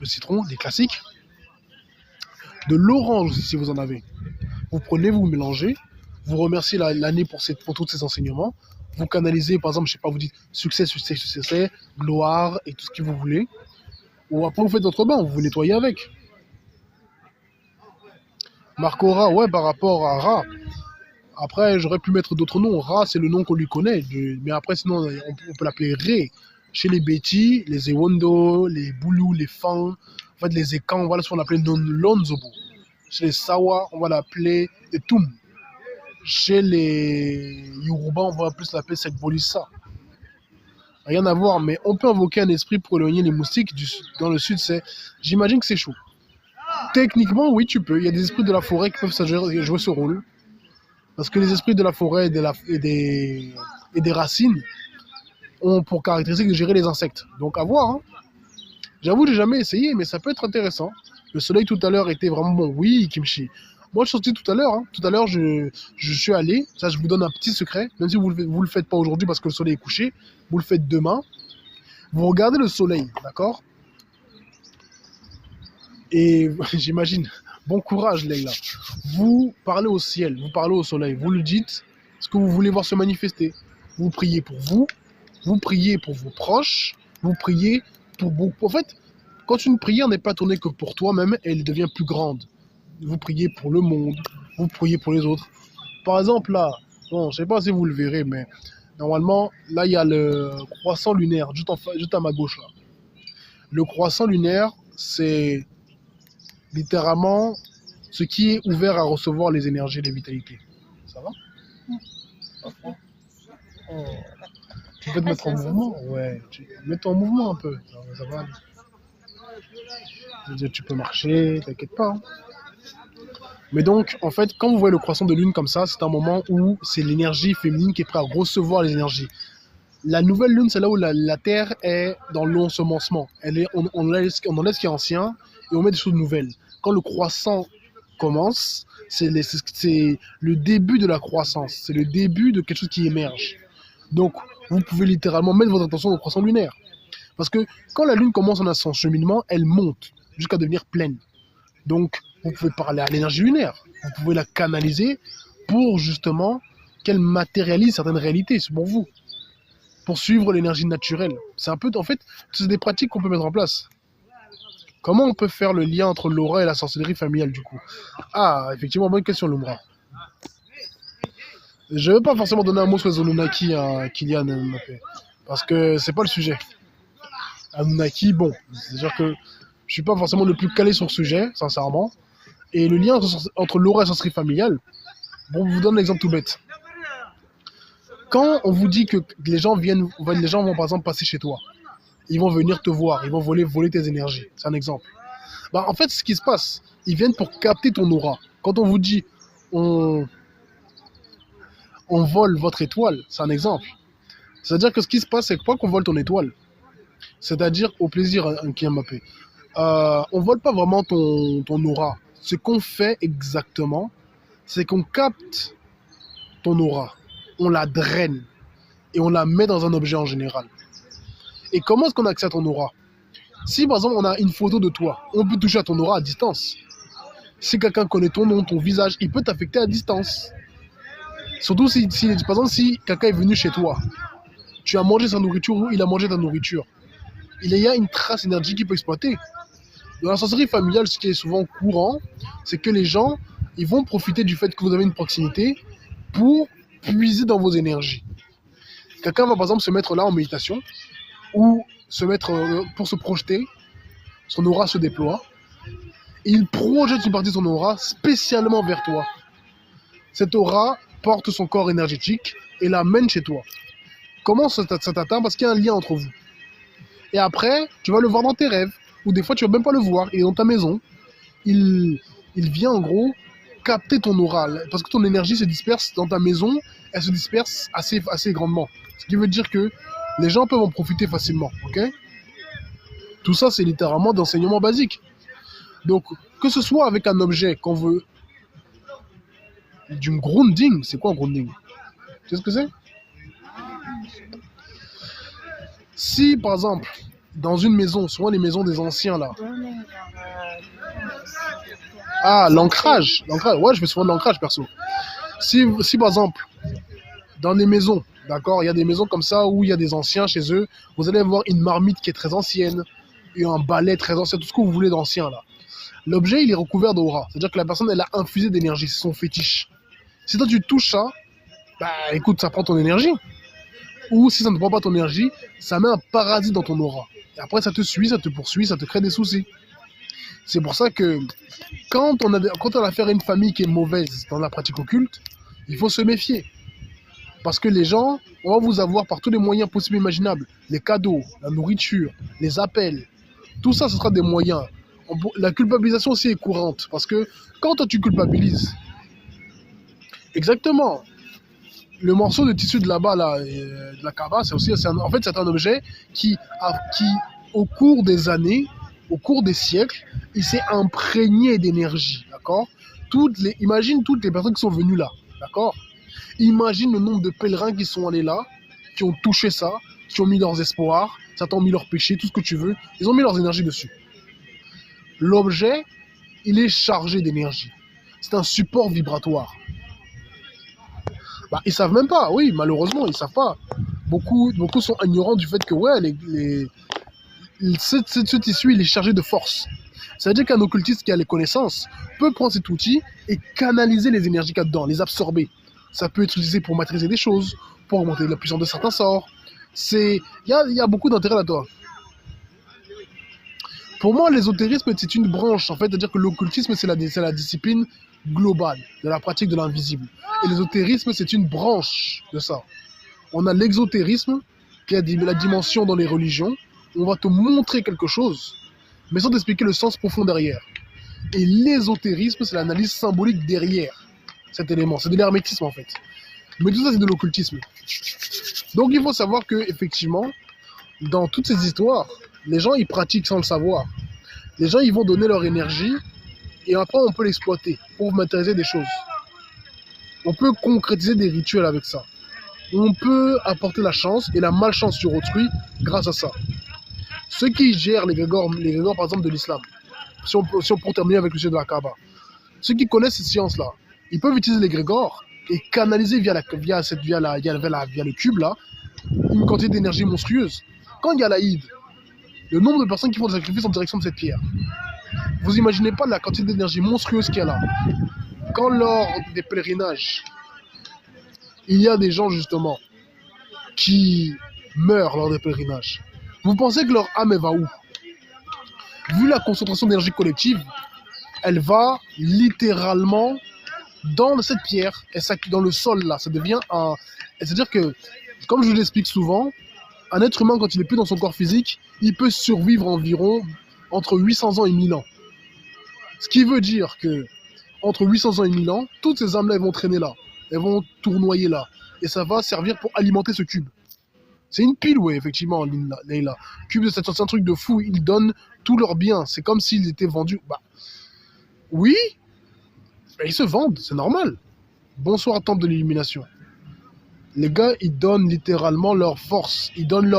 le citron, des classiques, de l'orange aussi si vous en avez. Vous prenez, vous mélangez, vous remerciez l'année pour tous ces enseignements, vous canalisez par exemple, je sais pas, vous dites succès, succès, succès, gloire et tout ce que vous voulez. Ou après vous faites votre bain, vous vous nettoyez avec. Marco Ra, ouais, par rapport à Ra. Après, j'aurais pu mettre d'autres noms. Ra, c'est le nom qu'on lui connaît. Mais après, sinon, on peut l'appeler Ré. Chez les Beti, les Ewondo, les Boulou, les Fang, en fait, les Ekans, voilà ce qu'on appelait Lonzobo. Chez les Sawa, on va l'appeler Etum. Chez les Yoruba, on va plus l'appeler Sekbolissa. Rien à voir, mais on peut invoquer un esprit pour éloigner les moustiques. Dans le sud, j'imagine que c'est chaud. Techniquement, oui, tu peux. Il y a des esprits de la forêt qui peuvent jouer ce rôle. Parce que les esprits de la forêt et des racines ont pour caractéristique de gérer les insectes. Donc à voir. Hein. J'avoue, j'ai jamais essayé, mais ça peut être intéressant. Le soleil tout à l'heure était vraiment bon. Oui, Kimchi. Moi, je suis sorti tout à l'heure. Hein. Tout à l'heure, je suis allé. Ça, je vous donne un petit secret. Même si vous le faites pas aujourd'hui parce que le soleil est couché, vous le faites demain. Vous regardez le soleil, d'accord? Et j'imagine, bon courage, Leïla. Vous parlez au ciel, vous parlez au soleil, vous lui dites ce que vous voulez voir se manifester. Vous priez pour vous priez pour vos proches, vous priez pour beaucoup. En fait, quand une prière n'est pas tournée que pour toi-même, elle devient plus grande. Vous priez pour le monde, vous priez pour les autres. Par exemple, là, bon, je ne sais pas si vous le verrez, mais normalement, là, il y a le croissant lunaire, juste à ma gauche, là. Le croissant lunaire, c'est littéralement ce qui est ouvert à recevoir les énergies et les vitalités. Ça va? Oh. Tu peux te mettre en mouvement? Ouais, mets-toi en mouvement un peu. Ça va aller. Tu peux marcher, t'inquiète pas. Hein. Mais donc, en fait, quand vous voyez le croissant de lune comme ça, c'est un moment où c'est l'énergie féminine qui est prête à recevoir les énergies. La nouvelle lune, c'est là où la Terre est dans l'ensemencement. On enlève ce qui est ancien et on met des choses nouvelles. Quand le croissant commence, c'est le début de la croissance. C'est le début de quelque chose qui émerge. Donc, vous pouvez littéralement mettre votre attention au croissant lunaire. Parce que quand la lune commence en son cheminement, elle monte jusqu'à devenir pleine. Donc, vous pouvez parler à l'énergie lunaire. Vous pouvez la canaliser pour justement qu'elle matérialise certaines réalités. C'est pour vous. Pour suivre l'énergie naturelle. C'est un peu, en fait, c'est des pratiques qu'on peut mettre en place. Comment on peut faire le lien entre l'aura et la sorcellerie familiale, du coup? Ah, effectivement, bonne question, Lumra. Je ne veux pas forcément donner un mot sur les Anunnaki à Kylian Mbappé, parce que c'est pas le sujet. Anunnaki, bon, c'est-à-dire que je suis pas forcément le plus calé sur le sujet, sincèrement. Et le lien entre l'aura et la sorcellerie familiale, bon, je vous donne un exemple tout bête. Quand on vous dit que les gens vont par exemple passer chez toi, ils vont venir te voir, ils vont voler tes énergies. C'est un exemple. Bah, en fait, ce qui se passe, ils viennent pour capter ton aura. Quand on vous dit on vole votre étoile, c'est un exemple. C'est-à-dire que ce qui se passe, c'est quoi qu'on vole ton étoile? C'est-à-dire au plaisir, Kylian Mbappé. On vole pas vraiment ton aura. Ce qu'on fait exactement, c'est qu'on capte ton aura. On la draine et on la met dans un objet en général. Et comment est-ce qu'on accède à ton aura? Si par exemple on a une photo de toi, on peut toucher à ton aura à distance. Si quelqu'un connaît ton nom, ton visage, il peut t'affecter à distance. Surtout si par exemple si quelqu'un est venu chez toi, tu as mangé sa nourriture ou il a mangé ta nourriture. Il y a une trace énergique qu'il peut exploiter. Dans la sorcellerie familiale, ce qui est souvent courant, c'est que les gens, ils vont profiter du fait que vous avez une proximité pour puiser dans vos énergies. Quelqu'un va par exemple se mettre là en méditation ou se mettre pour se projeter, son aura se déploie et il projette une partie de son aura spécialement vers toi. Cette aura porte son corps énergétique et l'amène chez toi. Comment ça t'atteint? Parce qu'il y a un lien entre vous. Et après, tu vas le voir dans tes rêves, ou des fois tu vas même pas le voir, il est dans ta maison. Il vient en gros capter ton aura, parce que ton énergie se disperse dans ta maison, elle se disperse assez grandement. Ce qui veut dire que les gens peuvent en profiter facilement, ok? Tout ça, c'est littéralement d'enseignement basique. Donc, que ce soit avec un objet qu'on veut... Du grounding, c'est quoi un grounding? Tu sais ce que c'est? Si, par exemple, dans une maison, souvent les maisons des anciens, là... Ah, l'ancrage. Ouais, je fais souvent de l'ancrage, perso. Si, par exemple, dans les maisons, d'accord, il y a des maisons comme ça où il y a des anciens chez eux, vous allez voir une marmite qui est très ancienne, et un balai très ancien, tout ce que vous voulez d'ancien, là. L'objet, il est recouvert d'aura. C'est-à-dire que la personne, elle a infusé d'énergie, c'est son fétiche. Si toi, tu touches ça, bah, écoute, ça prend ton énergie. Ou si ça ne prend pas ton énergie, ça met un parasite dans ton aura. Et après, ça te suit, ça te poursuit, ça te crée des soucis. C'est pour ça que quand on a affaire à une famille qui est mauvaise dans la pratique occulte, il faut se méfier. Parce que les gens, on va vous avoir par tous les moyens possibles et imaginables. Les cadeaux, la nourriture, les appels. Tout ça, ce sera des moyens. La culpabilisation aussi est courante. Parce que quand toi, tu culpabilises, exactement, le morceau de tissu de là-bas, là, de la Kaaba, c'est un objet qui, au cours des années, au cours des siècles, il s'est imprégné d'énergie, d'accord? Imagine toutes les personnes qui sont venues là, d'accord? Imagine le nombre de pèlerins qui sont allés là, qui ont touché ça, qui ont mis leurs espoirs, certains ont mis leurs péchés, tout ce que tu veux, ils ont mis leurs énergies dessus. L'objet, il est chargé d'énergie. C'est un support vibratoire. Bah, ils savent même pas, oui, malheureusement, ils savent pas. Beaucoup sont ignorants du fait que, ouais, ce tissu, il est chargé de force. Ça veut dire qu'un occultiste qui a les connaissances peut prendre cet outil et canaliser les énergies qu'il y a dedans, les absorber. Ça peut être utilisé pour maîtriser des choses, pour augmenter la puissance de certains sorts. Il y a beaucoup d'intérêt là-dedans. Pour moi, l'ésotérisme, c'est une branche, en fait, c'est-à-dire que l'occultisme, c'est la discipline globale de la pratique de l'invisible. Et l'ésotérisme, c'est une branche de ça. On a l'exotérisme, qui est la dimension dans les religions. On va te montrer quelque chose, mais sans t'expliquer le sens profond derrière. Et l'ésotérisme, c'est l'analyse symbolique derrière cet élément. C'est de l'hermétisme, en fait. Mais tout ça, c'est de l'occultisme. Donc, il faut savoir que, effectivement, dans toutes ces histoires, les gens, ils pratiquent sans le savoir. Les gens, ils vont donner leur énergie, et après, on peut l'exploiter pour matérialiser des choses. On peut concrétiser des rituels avec ça. On peut apporter la chance et la malchance sur autrui grâce à ça. Ceux qui gèrent les grégores par exemple de l'islam, si on pour terminer avec le sujet de la Kaaba, ceux qui connaissent cette science-là, ils peuvent utiliser les grégores et canaliser via le cube là, une quantité d'énergie monstrueuse. Quand il y a l'Aïd, le nombre de personnes qui font des sacrifices en direction de cette pierre, vous imaginez pas la quantité d'énergie monstrueuse qu'il y a là. Quand lors des pèlerinages, il y a des gens justement qui meurent lors des pèlerinages, vous pensez que leur âme, elle va où? Vu la concentration d'énergie collective, elle va littéralement dans cette pierre, et ça, dans le sol là, ça devient un... C'est-à-dire que, comme je vous l'explique souvent, un être humain, quand il n'est plus dans son corps physique, il peut survivre environ entre 800 ans et 1000 ans. Ce qui veut dire que, entre 800 ans et 1000 ans, toutes ces âmes-là, elles vont traîner là, elles vont tournoyer là, et ça va servir pour alimenter ce cube. C'est une pile, ouais, effectivement, Leïla. Cube, c'est un truc de fou. Ils donnent tous leurs biens. C'est comme s'ils étaient vendus. Bah, oui, bah, ils se vendent, c'est normal. Bonsoir, temple de l'illumination. Les gars, ils donnent littéralement leur force. Ils donnent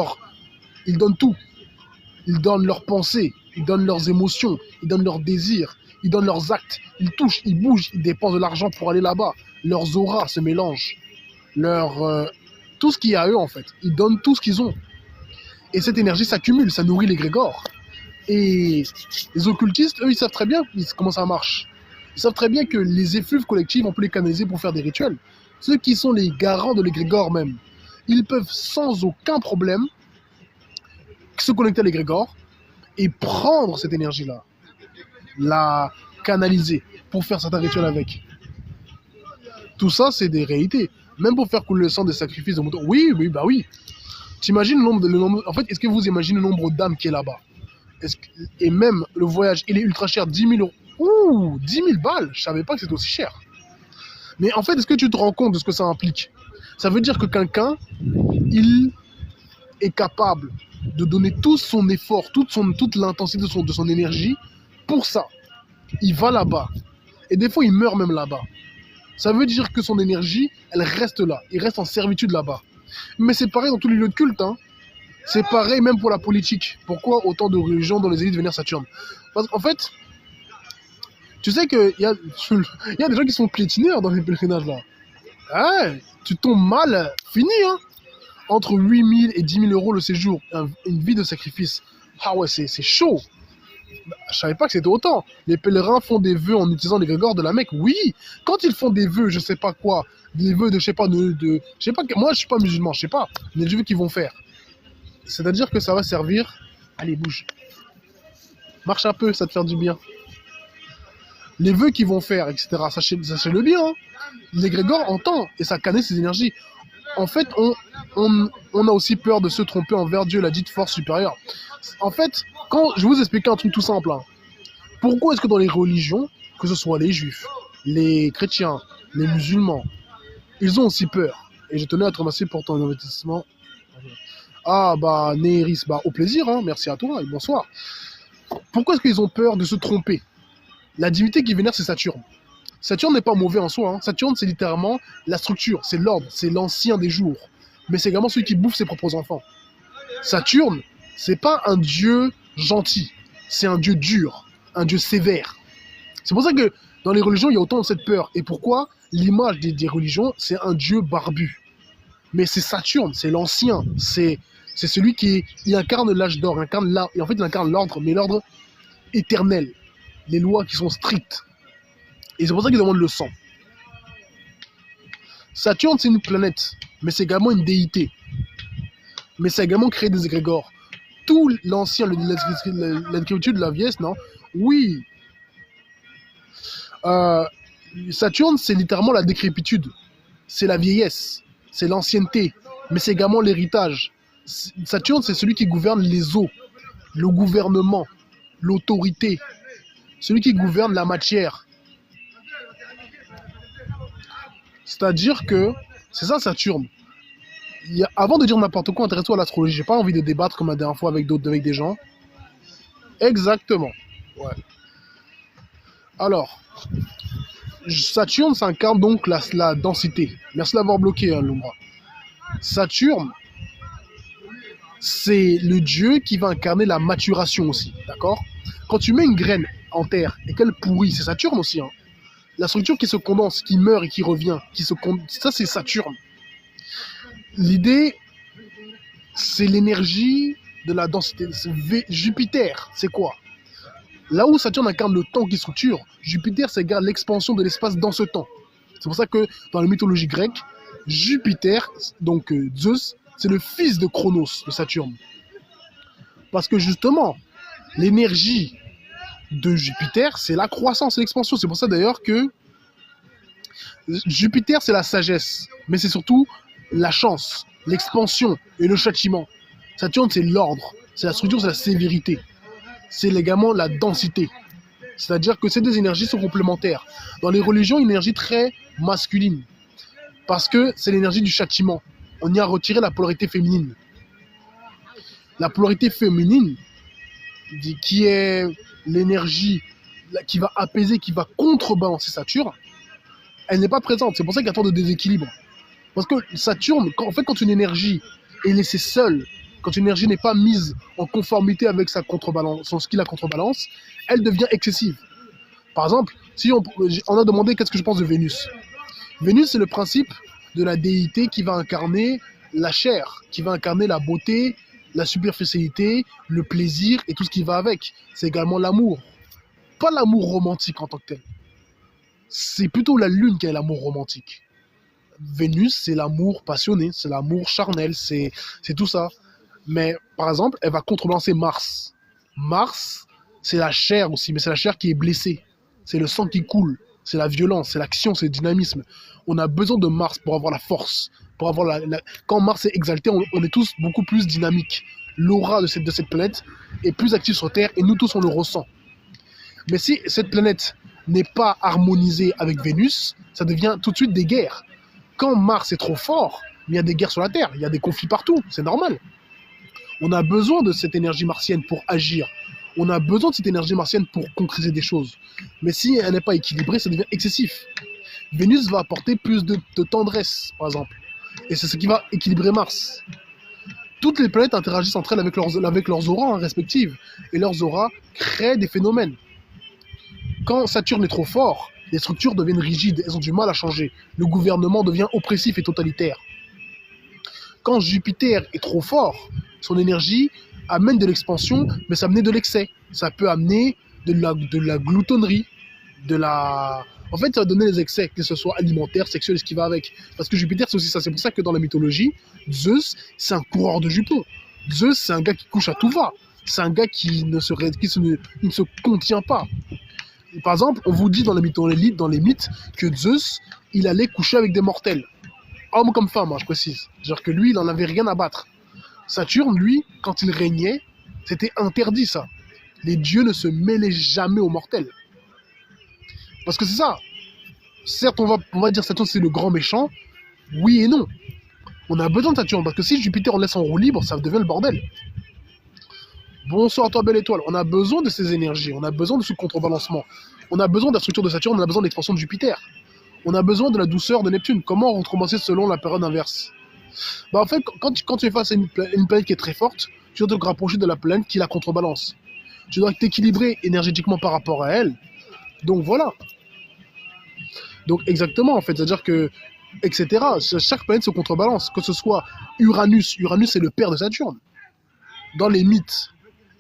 tout. Ils donnent leurs pensées. Ils donnent leurs émotions. Ils donnent leurs désirs. Ils donnent leurs actes. Ils touchent, ils bougent. Ils dépensent de l'argent pour aller là-bas. Leurs auras se mélangent. Tout ce qu'il y a à eux, en fait. Ils donnent tout ce qu'ils ont. Et cette énergie s'accumule, ça nourrit les grégores. Et les occultistes, eux, ils savent très bien comment ça marche. Ils savent très bien que les effluves collectives, on peut les canaliser pour faire des rituels. Ceux qui sont les garants de l'égrégore même, ils peuvent sans aucun problème se connecter à l'égrégore et prendre cette énergie-là, la canaliser pour faire certains rituels avec. Tout ça, c'est des réalités. Même pour faire couler le sang des sacrifices de moutons. Oui, oui, bah oui. T'imagines le nombre... En fait, est-ce que vous imaginez le nombre d'âmes qui est là-bas? Et même le voyage, il est ultra cher, 10 000 euros. Ouh, 10 000 balles. Je savais pas que c'était aussi cher. Mais en fait, est-ce que tu te rends compte de ce que ça implique? Ça veut dire que quelqu'un, il est capable de donner tout son effort, toute l'intensité de son énergie pour ça. Il va là-bas. Et des fois, il meurt même là-bas. Ça veut dire que son énergie, elle reste là. Il reste en servitude là-bas. Mais c'est pareil dans tous les lieux de culte. Hein. C'est pareil même pour la politique. Pourquoi autant de religions dans les élites venir Saturne? Parce qu'en fait, tu sais qu'il y a des gens qui sont piétineurs dans les pèlerinages là. Ouais, tu tombes mal, fini hein. Entre 8 000 et 10 000 euros le séjour, une vie de sacrifice. Ah ouais, c'est chaud. Je savais pas que c'était autant. Les pèlerins font des vœux en utilisant les grégores de la Mecque. Oui, quand ils font des vœux, je sais pas quoi, des vœux de, je sais pas, je sais pas, moi je suis pas musulman, je sais pas, mais les vœux qu'ils vont faire. C'est-à-dire que ça va servir. Allez, bouge. Marche un peu, ça te fait du bien. Les vœux qu'ils vont faire, etc. Sachez-le bien. Hein. L'égrégore entend et ça canalise ses énergies. En fait, on a aussi peur de se tromper envers Dieu, la dite force supérieure. En fait, quand je vais vous expliquer un truc tout simple. Hein. Pourquoi est-ce que dans les religions, que ce soit les juifs, les chrétiens, les musulmans, ils ont aussi peur? Et je tenais à te remercier pour ton investissement. Ah bah Néris, bah au plaisir, hein, merci à toi et bonsoir. Pourquoi est-ce qu'ils ont peur de se tromper? La divinité qui vénère, c'est Saturne. Saturne n'est pas mauvais en soi. Hein. Saturne, c'est littéralement la structure, c'est l'ordre, c'est l'ancien des jours. Mais c'est également celui qui bouffe ses propres enfants. Saturne, c'est pas un dieu gentil, c'est un dieu dur, un dieu sévère. C'est pour ça que dans les religions, il y a autant de cette peur. Et pourquoi l'image des religions, c'est un dieu barbu? Mais c'est Saturne, c'est l'ancien, c'est celui il incarne l'âge d'or, et en fait il incarne l'ordre, mais l'ordre éternel, les lois qui sont strictes. Et c'est pour ça qu'il demande le sang. Saturne, c'est une planète, mais c'est également une déité. Mais c'est également créé des égrégores. Tout l'ancien, l'écriture de la vieillesse, non? Oui. Saturne, c'est littéralement la décrépitude. C'est la vieillesse. C'est l'ancienneté. Mais c'est également l'héritage. Saturne, c'est celui qui gouverne les eaux, le gouvernement, l'autorité. Celui qui gouverne la matière. C'est-à-dire que, c'est ça Saturne. Avant de dire n'importe quoi, intéresse-toi à l'astrologie. J'ai pas envie de débattre comme la dernière fois avec des gens. Exactement. Ouais. Alors, Saturne s'incarne donc la densité. Merci d'avoir bloqué, hein, Lumbra. Saturne, c'est le dieu qui va incarner la maturation aussi. D'accord? Quand tu mets une graine en terre et qu'elle pourrit, c'est Saturne aussi. Hein. La structure qui se condense, qui meurt et qui revient, ça c'est Saturne. L'idée, c'est l'énergie de la densité. Jupiter, c'est quoi? Là où Saturne incarne le temps qui structure, Jupiter, c'est l'expansion de l'espace dans ce temps. C'est pour ça que dans la mythologie grecque, Jupiter, donc Zeus, c'est le fils de Chronos, de Saturne. Parce que justement, l'énergie de Jupiter, c'est la croissance et l'expansion. C'est pour ça d'ailleurs que Jupiter, c'est la sagesse, mais c'est surtout la chance, l'expansion et le châtiment. Saturne, c'est l'ordre, c'est la structure, c'est la sévérité. C'est également la densité. C'est-à-dire que ces deux énergies sont complémentaires. Dans les religions, une énergie très masculine. Parce que c'est l'énergie du châtiment. On y a retiré la polarité féminine. La polarité féminine, qui est l'énergie qui va apaiser, qui va contrebalancer Saturne, elle n'est pas présente. C'est pour ça qu'il y a tant de déséquilibre. Parce que Saturne, quand une énergie est laissée seule, quand une énergie n'est pas mise en conformité avec sa contrebalance, son skill à contrebalance, elle devient excessive. Par exemple, si on a demandé qu'est-ce que je pense de Vénus. Vénus, c'est le principe de la déité qui va incarner la chair, qui va incarner la beauté, la superficialité, le plaisir et tout ce qui va avec. C'est également l'amour. Pas l'amour romantique en tant que tel. C'est plutôt la lune qui est l'amour romantique. Vénus, c'est l'amour passionné, c'est l'amour charnel, c'est tout ça. Mais par exemple, elle va contrebalancer Mars. Mars, c'est la chair aussi, mais c'est la chair qui est blessée. C'est le sang qui coule. c'est la violence, c'est l'action, c'est le dynamisme. On a besoin de Mars pour avoir la force. Pour avoir Quand Mars est exalté, on est tous beaucoup plus dynamiques. L'aura de cette planète est plus active sur Terre et nous tous on le ressent. Mais si cette planète n'est pas harmonisée avec Vénus, ça devient tout de suite des guerres. Quand Mars est trop fort, il y a des guerres sur la Terre, il y a des conflits partout, c'est normal. On a besoin de cette énergie martienne pour agir. On a besoin de cette énergie martienne pour concrétiser des choses. Mais si elle n'est pas équilibrée, ça devient excessif. Vénus va apporter plus de tendresse, par exemple. Et c'est ce qui va équilibrer Mars. Toutes les planètes interagissent entre elles avec leurs auras respectives. Et leurs auras créent des phénomènes. Quand Saturne est trop fort, les structures deviennent rigides, elles ont du mal à changer. Le gouvernement devient oppressif et totalitaire. Quand Jupiter est trop fort, son énergie amène de l'expansion, mais ça amène de l'excès. Ça peut amener de la gloutonnerie, En fait, ça va donner des excès, que ce soit alimentaire, sexuel, ce qui va avec. Parce que Jupiter, c'est aussi ça. C'est pour ça que dans la mythologie, Zeus, c'est un coureur de jupons. Zeus, c'est un gars qui couche à tout va. C'est un gars qui ne se contient pas. Par exemple, on vous dit dans les mythes, que Zeus, il allait coucher avec des mortels. Homme comme femme, hein, je précise. Genre que lui, il n'en avait rien à battre. Saturne, lui, quand il régnait, c'était interdit ça. Les dieux ne se mêlaient jamais aux mortels. Parce que c'est ça. Certes, on va dire Saturne c'est le grand méchant. Oui et non. On a besoin de Saturne, parce que si Jupiter on laisse en roue libre, ça devient le bordel. Bonsoir toi belle étoile. On a besoin de ces énergies, on a besoin de ce contrebalancement. On a besoin de la structure de Saturne, on a besoin de l'expansion de Jupiter. On a besoin de la douceur de Neptune. Comment recommencer selon la période inverse? Bah en fait, quand tu es face à une planète qui est très forte, tu dois te rapprocher de la planète qui la contrebalance. Tu dois t'équilibrer énergétiquement par rapport à elle. Donc voilà. Donc exactement en fait, c'est-à-dire que, etc. Chaque planète se contrebalance, que ce soit Uranus. Uranus c'est le père de Saturne. Dans les mythes,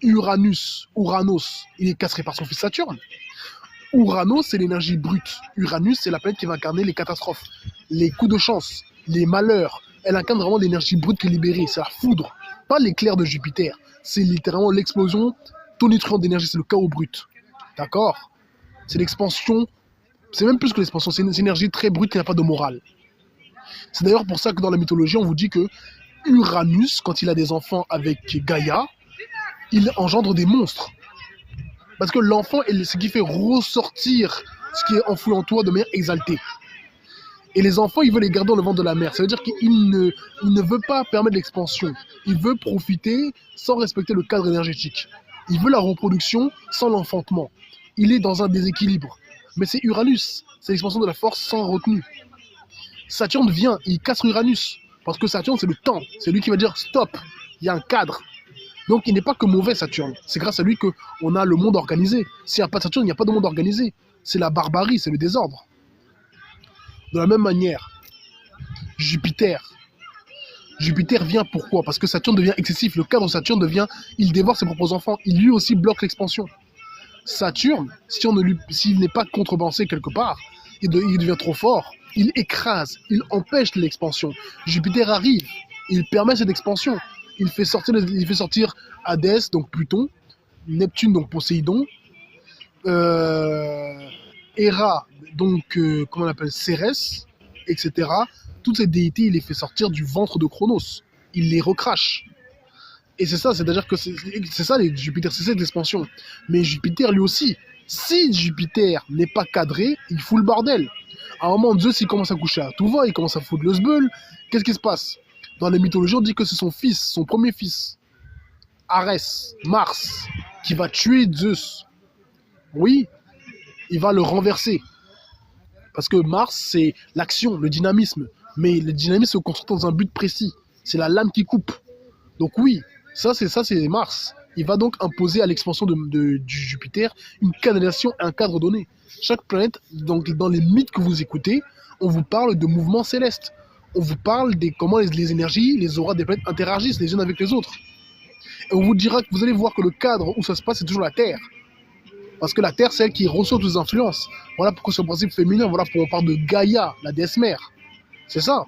Uranos, il est castré par son fils Saturne. Uranos c'est l'énergie brute. Uranus c'est la planète qui va incarner les catastrophes, les coups de chance, les malheurs. Elle incarne vraiment l'énergie brute qui est libérée, c'est la foudre. Pas l'éclair de Jupiter, c'est littéralement l'explosion tonitruante d'énergie, c'est le chaos brut. D'accord? C'est l'expansion. C'est même plus que l'expansion, c'est une énergie très brute qui n'a pas de morale. C'est d'ailleurs pour ça que dans la mythologie, on vous dit que Uranus, quand il a des enfants avec Gaïa, il engendre des monstres. Parce que l'enfant est ce qui fait ressortir ce qui est enfoui en toi de manière exaltée. Et les enfants, il veut les garder dans le ventre de la mère. Ça veut dire qu'il ne veut pas permettre l'expansion. Il veut profiter sans respecter le cadre énergétique. Il veut la reproduction sans l'enfantement. Il est dans un déséquilibre. Mais c'est Uranus, c'est l'expansion de la force sans retenue. Saturne vient, il casse Uranus. Parce que Saturne, c'est le temps. C'est lui qui va dire stop, il y a un cadre. Donc il n'est pas que mauvais Saturne. C'est grâce à lui qu'on a le monde organisé. S'il n'y a pas de Saturne, il n'y a pas de monde organisé. C'est la barbarie, c'est le désordre. De la même manière, Jupiter vient pourquoi? Parce que Saturne devient excessif. Le cadre de Saturne devient, il dévore ses propres enfants. Il lui aussi bloque l'expansion. Saturne, s'il n'est pas contrebalancé quelque part, il devient trop fort, il écrase, il empêche l'expansion. Jupiter arrive, il permet cette expansion. Il fait sortir Hadès, donc Pluton, Neptune, donc Poséidon, Héra, donc comment on appelle, Cérès, etc. Toutes ces déités, il les fait sortir du ventre de Chronos. Il les recrache. Et c'est ça, c'est-à-dire que c'est ça les Jupiter, c'est cette expansion. Mais Jupiter lui aussi, si Jupiter n'est pas cadré, il fout le bordel. À un moment, Zeus il commence à coucher à tout va, il commence à foutre le sbeul. Qu'est-ce qui se passe? Dans la mythologie, on dit que c'est son fils, son premier fils, Arès, Mars, qui va tuer Zeus. Oui, il va le renverser. Parce que Mars, c'est l'action, le dynamisme. Mais le dynamisme se concentre dans un but précis. C'est la lame qui coupe. Donc oui, ça c'est Mars. Il va donc imposer à l'expansion du Jupiter une canalisation et un cadre donné. Chaque planète, donc dans les mythes que vous écoutez, on vous parle de mouvements célestes. On vous parle de comment les énergies, les auras des planètes interagissent les unes avec les autres. Et on vous dira que vous allez voir que le cadre où ça se passe, c'est toujours la Terre. Parce que la Terre, c'est elle qui reçoit toutes les influences. Voilà pourquoi ce principe féminin, voilà pourquoi on parle de Gaïa, la déesse mère. C'est ça.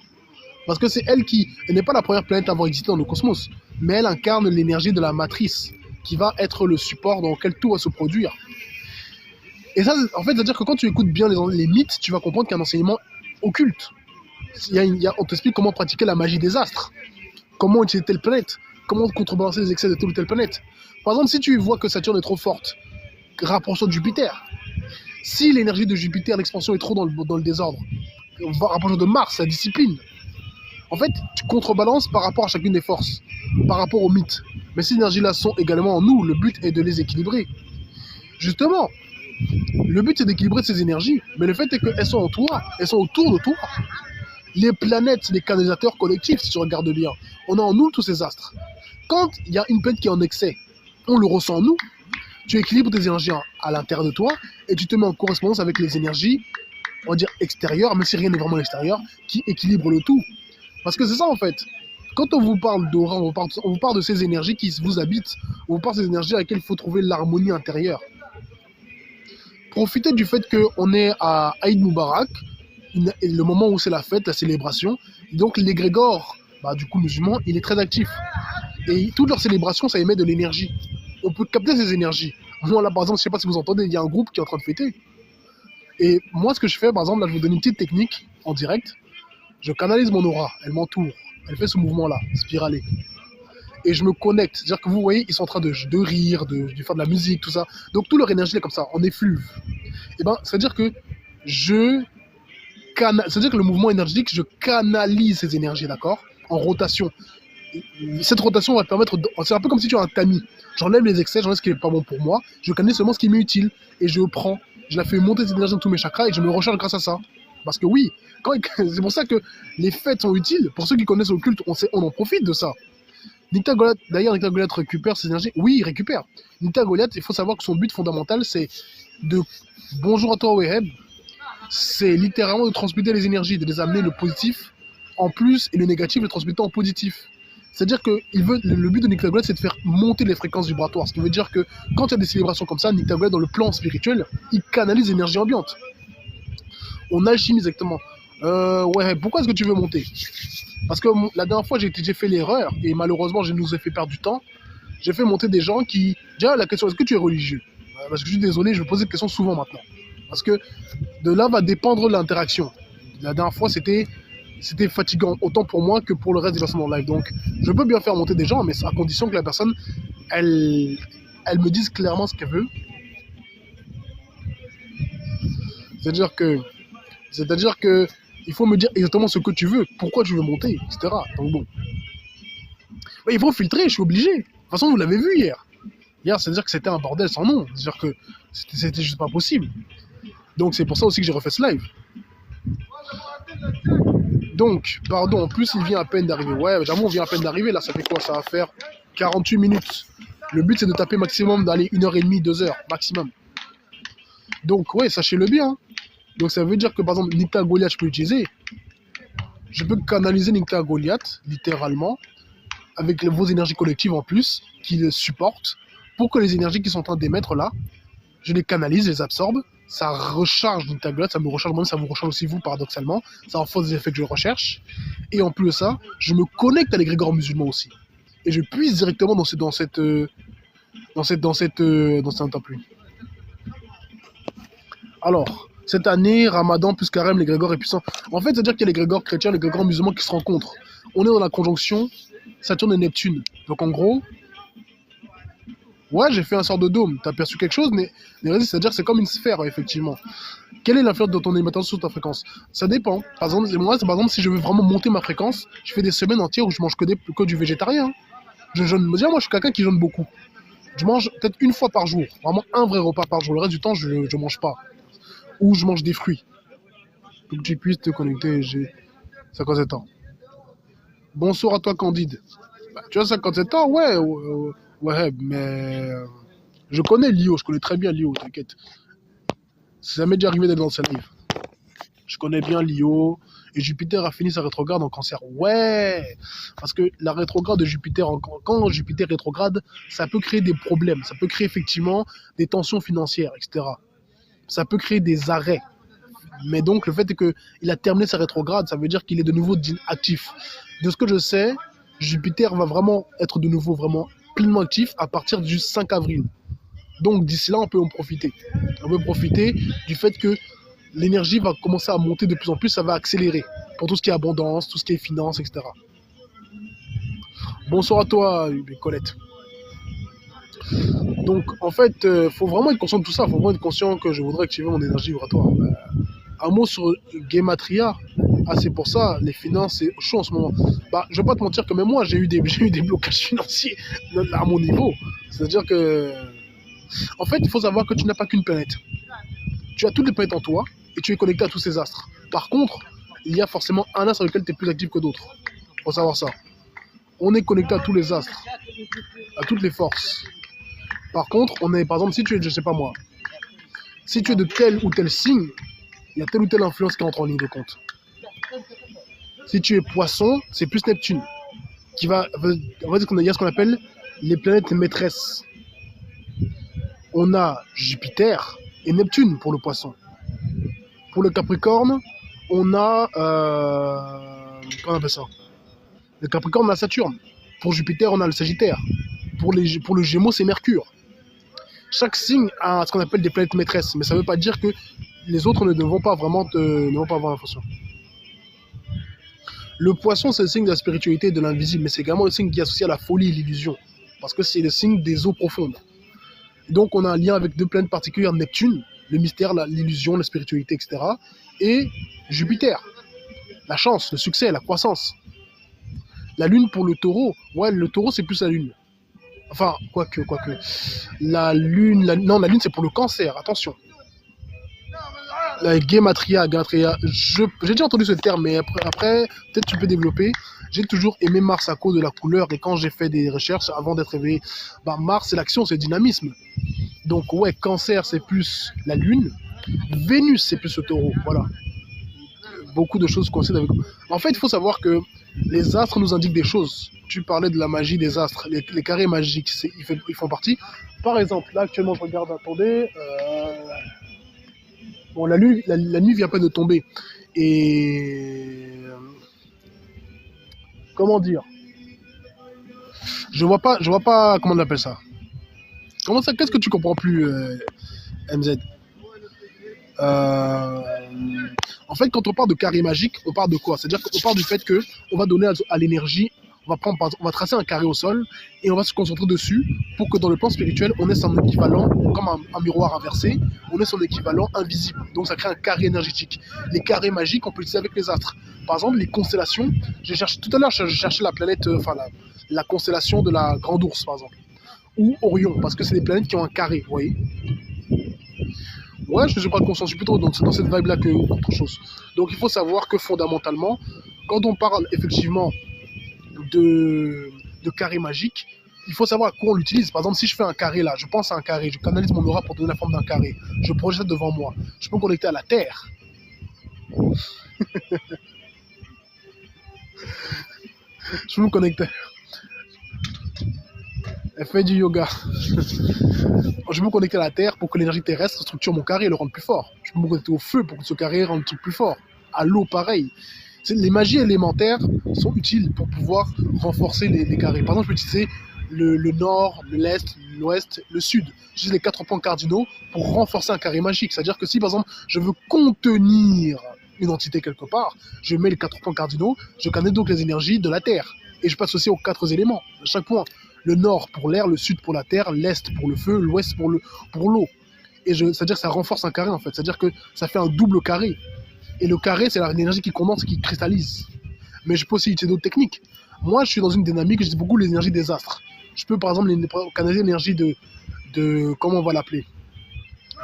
Parce que c'est elle elle n'est pas la première planète à avoir existé dans le cosmos, mais elle incarne l'énergie de la matrice, qui va être le support dans lequel tout va se produire. Et ça, en fait, c'est-à-dire que quand tu écoutes bien les mythes, tu vas comprendre qu'il y a un enseignement occulte. On t'explique comment pratiquer la magie des astres, comment utiliser telle planète, comment contrebalancer les excès de telle ou telle planète. Par exemple, si tu vois que Saturne est trop forte, rapproche-toi de Jupiter. Si l'énergie de Jupiter, l'expansion est trop dans le désordre, rapproche-toi de Mars, la discipline. En fait, tu contrebalances par rapport à chacune des forces, par rapport aux mythes. Mais ces énergies-là sont également en nous, le but est de les équilibrer. Justement, le but c'est d'équilibrer ces énergies, mais le fait est qu'elles sont en toi, elles sont autour de toi. Les planètes, c'est des canalisateurs collectifs, si tu regardes bien. On a en nous tous ces astres. Quand il y a une planète qui est en excès, on le ressent en nous, tu équilibres tes énergies à l'intérieur de toi et tu te mets en correspondance avec les énergies, on va dire extérieures, même si rien n'est vraiment extérieur, qui équilibrent le tout. Parce que c'est ça en fait. Quand on vous parle d'aura, on vous parle de ces énergies qui vous habitent, on vous parle de ces énergies à laquelle il faut trouver l'harmonie intérieure. Profitez du fait qu'on est à Aïd Moubarak, le moment où c'est la fête, la célébration. Donc l'égrégore, du coup musulman, il est très actif. Et toutes leurs célébrations, ça émet de l'énergie. On peut capter ces énergies. Moi là par exemple, je ne sais pas si vous entendez, il y a un groupe qui est en train de fêter. Et moi ce que je fais, par exemple, là je vous donne une petite technique en direct. Je canalise mon aura, elle m'entoure. Elle fait ce mouvement-là, spiralé. Et je me connecte. C'est-à-dire que vous voyez, ils sont en train de rire, de faire de la musique, tout ça. Donc toute leur énergie est comme ça, en effluve. Et c'est-à-dire que c'est-à-dire que le mouvement énergétique, je canalise ces énergies, d'accord, en rotation. Cette rotation va permettre, c'est un peu comme si tu as un tamis. J'enlève les excès, j'enlève ce qui n'est pas bon pour moi, je canalise seulement ce qui m'est utile, et je prends, je la fais monter cette énergie dans tous mes chakras, et je me recharge grâce à ça. Parce que oui, c'est pour ça que les fêtes sont utiles, pour ceux qui connaissent le culte, on en profite de ça. D'ailleurs, Nikta Goliath récupère ses énergies. Oui, il récupère. Nikta Goliath, il faut savoir que son but fondamental, c'est de... Bonjour à toi, Weheb. C'est littéralement de transmuter les énergies, de les amener le positif en plus et le négatif, de transmuter en positif. C'est-à-dire que le but de Nikta Goliath, c'est de faire monter les fréquences vibratoires. Ce qui veut dire que quand il y a des célébrations comme ça, Nikta Goliath, dans le plan spirituel, il canalise l'énergie ambiante. On alchimise exactement. Ouais, pourquoi est-ce que tu veux monter? Parce que la dernière fois, j'ai fait l'erreur, et malheureusement, je nous ai fait perdre du temps. J'ai fait monter des gens qui... Déjà, la question, est-ce que tu es religieux? Parce que je suis désolé, je vais poser cette question souvent maintenant. Parce que de là va dépendre l'interaction. La dernière fois, c'était fatigant, autant pour moi que pour le reste des personnes en live. Donc, je peux bien faire monter des gens, mais à condition que la personne, elle me dise clairement ce qu'elle veut. C'est-à-dire que il faut me dire exactement ce que tu veux, pourquoi tu veux monter, etc. Donc bon. Mais il faut filtrer, je suis obligé. De toute façon, vous l'avez vu hier. Hier, c'est-à-dire que c'était un bordel sans nom. C'est-à-dire que c'était juste pas possible. Donc c'est pour ça aussi que j'ai refait ce live. Donc, pardon, en plus il vient à peine d'arriver. Ouais, j'avoue, on vient à peine d'arriver. Là, ça fait quoi? Ça va faire 48 minutes. Le but, c'est de taper maximum, d'aller 1h30, 2h, maximum. Donc, ouais, sachez-le bien. Donc ça veut dire que par exemple Nikta Goliath je peux l'utiliser. Je peux canaliser Nikta Goliath littéralement avec vos énergies collectives en plus qui le supportent pour que les énergies qui sont en train d'émettre là, je les canalise, les absorbe, ça recharge Nikta Goliath, ça me recharge moi, ça vous recharge aussi vous paradoxalement, ça renforce les effets que je recherche et en plus de ça, je me connecte à l'égrégore musulman aussi et je puise directement dans cette pluie. Alors cette année, Ramadan plus Carême, l'égrégore est puissant. En fait, c'est-à-dire qu'il y a l'égrégore chrétien, l'égrégore musulman qui se rencontrent. On est dans la conjonction Saturne et Neptune. Donc en gros, ouais, j'ai fait un sort de dôme. T'as perçu quelque chose, mais c'est-à-dire que c'est comme une sphère, effectivement. Quelle est l'influence de ton émetteur sur ta fréquence? Ça dépend. Par exemple, si je veux vraiment monter ma fréquence, je fais des semaines entières où je mange que du végétarien. Je jeûne. Moi, je suis quelqu'un qui jeûne beaucoup. Je mange peut-être une fois par jour. Vraiment un vrai repas par jour. Le reste du temps, je mange pas. Ou je mange des fruits. Pour que tu puisses te connecter. J'ai 57 ans. Bonsoir à toi, Candide. Tu as 57 ans? Ouais, mais... Je connais Lio, je connais très bien Lio, t'inquiète. Ça m'est déjà arrivé d'être dans ce live. Je connais bien Lio. Et Jupiter a fini sa rétrograde en Cancer. Ouais. Parce que la rétrograde de Jupiter, quand Jupiter rétrograde, ça peut créer des problèmes. Ça peut créer effectivement des tensions financières, etc. Ça peut créer des arrêts. Mais donc, le fait est qu'il a terminé sa rétrograde, ça veut dire qu'il est de nouveau actif. De ce que je sais, Jupiter va vraiment être de nouveau vraiment pleinement actif à partir du 5 avril. Donc d'ici là, on peut en profiter. On peut profiter du fait que l'énergie va commencer à monter de plus en plus, ça va accélérer pour tout ce qui est abondance, tout ce qui est finance, etc. Bonsoir à toi, Colette. Donc en fait, faut vraiment être conscient de tout ça, faut vraiment être conscient que je voudrais activer mon énergie vibratoire. Un mot sur Gematria. Ah, c'est pour ça, les finances, c'est chaud en ce moment. Bah, je vais pas te mentir que même moi, j'ai eu des blocages financiers à mon niveau. C'est-à-dire que, en fait, il faut savoir que tu n'as pas qu'une planète. Tu as toutes les planètes en toi et tu es connecté à tous ces astres. Par contre, il y a forcément un astre avec lequel tu es plus actif que d'autres. Il faut savoir ça. On est connecté à tous les astres, à toutes les forces. Par contre, on est, par exemple, si tu es, je sais pas moi, si tu es de tel ou tel signe, il y a telle ou telle influence qui entre en ligne de compte. Si tu es poisson, c'est plus Neptune. Qui va, on va dire qu'il y a ce qu'on appelle les planètes maîtresses. On a Jupiter et Neptune pour le poisson. Pour le Capricorne, on a... comment on appelle ça? Le Capricorne, on a Saturne. Pour Jupiter, on a le Sagittaire. Pour le Gémeaux, c'est Mercure. Chaque signe a ce qu'on appelle des planètes maîtresses. Mais ça ne veut pas dire que les autres ne vont pas vraiment avoir l'influence. Le poisson, c'est le signe de la spiritualité et de l'invisible, mais c'est également le signe qui est associé à la folie et l'illusion, parce que c'est le signe des eaux profondes. Donc on a un lien avec deux planètes particulières, Neptune, le mystère, l'illusion, la spiritualité, etc. Et Jupiter, la chance, le succès, la croissance. La lune pour le taureau, ouais, le taureau c'est plus la lune. Enfin, quoique. La lune c'est pour le cancer, attention. La Gematria, j'ai déjà entendu ce terme, mais après peut-être tu peux développer. J'ai toujours aimé Mars à cause de la couleur, et quand j'ai fait des recherches avant d'être réveillé, bah Mars c'est l'action, c'est le dynamisme. Donc ouais, Cancer c'est plus la Lune, Vénus c'est plus le taureau, voilà. Beaucoup de choses coïncident avec. En fait, il faut savoir que les astres nous indiquent des choses. Tu parlais de la magie des astres, les carrés magiques, ils font partie. Par exemple, là actuellement je regarde, attendez. Bon, la nuit vient pas de tomber. Et comment dire? Je vois pas comment on appelle ça. Comment ça? Qu'est-ce que tu comprends plus, MZ? En fait, quand on parle de carré magique, on parle de quoi? C'est-à-dire qu'on parle du fait que on va donner à l'énergie, on va tracer un carré au sol et on va se concentrer dessus pour que dans le plan spirituel, on ait son équivalent, comme un miroir inversé, on ait son équivalent invisible. Donc ça crée un carré énergétique. Les carrés magiques, on peut l'utiliser avec les astres. Par exemple, les constellations, tout à l'heure, j'ai cherché la planète, la constellation de la Grande Ourse, par exemple, ou Orion, parce que c'est des planètes qui ont un carré, vous voyez. Ouais, je ne suis pas conscient, je suis plutôt dans cette vibe-là que autre chose. Donc il faut savoir que fondamentalement, quand on parle effectivement de carré magique, il faut savoir à quoi on l'utilise. Par exemple, si je fais un carré là, je pense à un carré, je canalise mon aura pour donner la forme d'un carré, je projette devant moi, je peux me connecter à la Terre. Je peux me connecter. Elle fait du yoga. Je peux me connecter à la Terre pour que l'énergie terrestre structure mon carré et le rende plus fort. Je peux me connecter au feu pour que ce carré rende le truc plus fort. À l'eau, pareil. Les magies élémentaires sont utiles pour pouvoir renforcer les carrés. Par exemple, je peux utiliser le nord, l'est, l'ouest, le sud. J'utilise les 4 points cardinaux pour renforcer un carré magique. C'est-à-dire que si, par exemple, je veux contenir une entité quelque part, je mets les 4 points cardinaux, je canalise donc les énergies de la Terre. Et je peux associer aux 4 éléments à chaque point. Le nord pour l'air, le sud pour la terre, l'est pour le feu, l'ouest pour l'eau. Et c'est-à-dire que ça renforce un carré en fait. C'est-à-dire que ça fait un double carré. Et le carré, c'est l'énergie qui condense, qui cristallise. Mais je peux aussi utiliser d'autres techniques. Moi, je suis dans une dynamique, j'utilise beaucoup l'énergie des astres. Je peux par exemple canaliser l'énergie de comment on va l'appeler?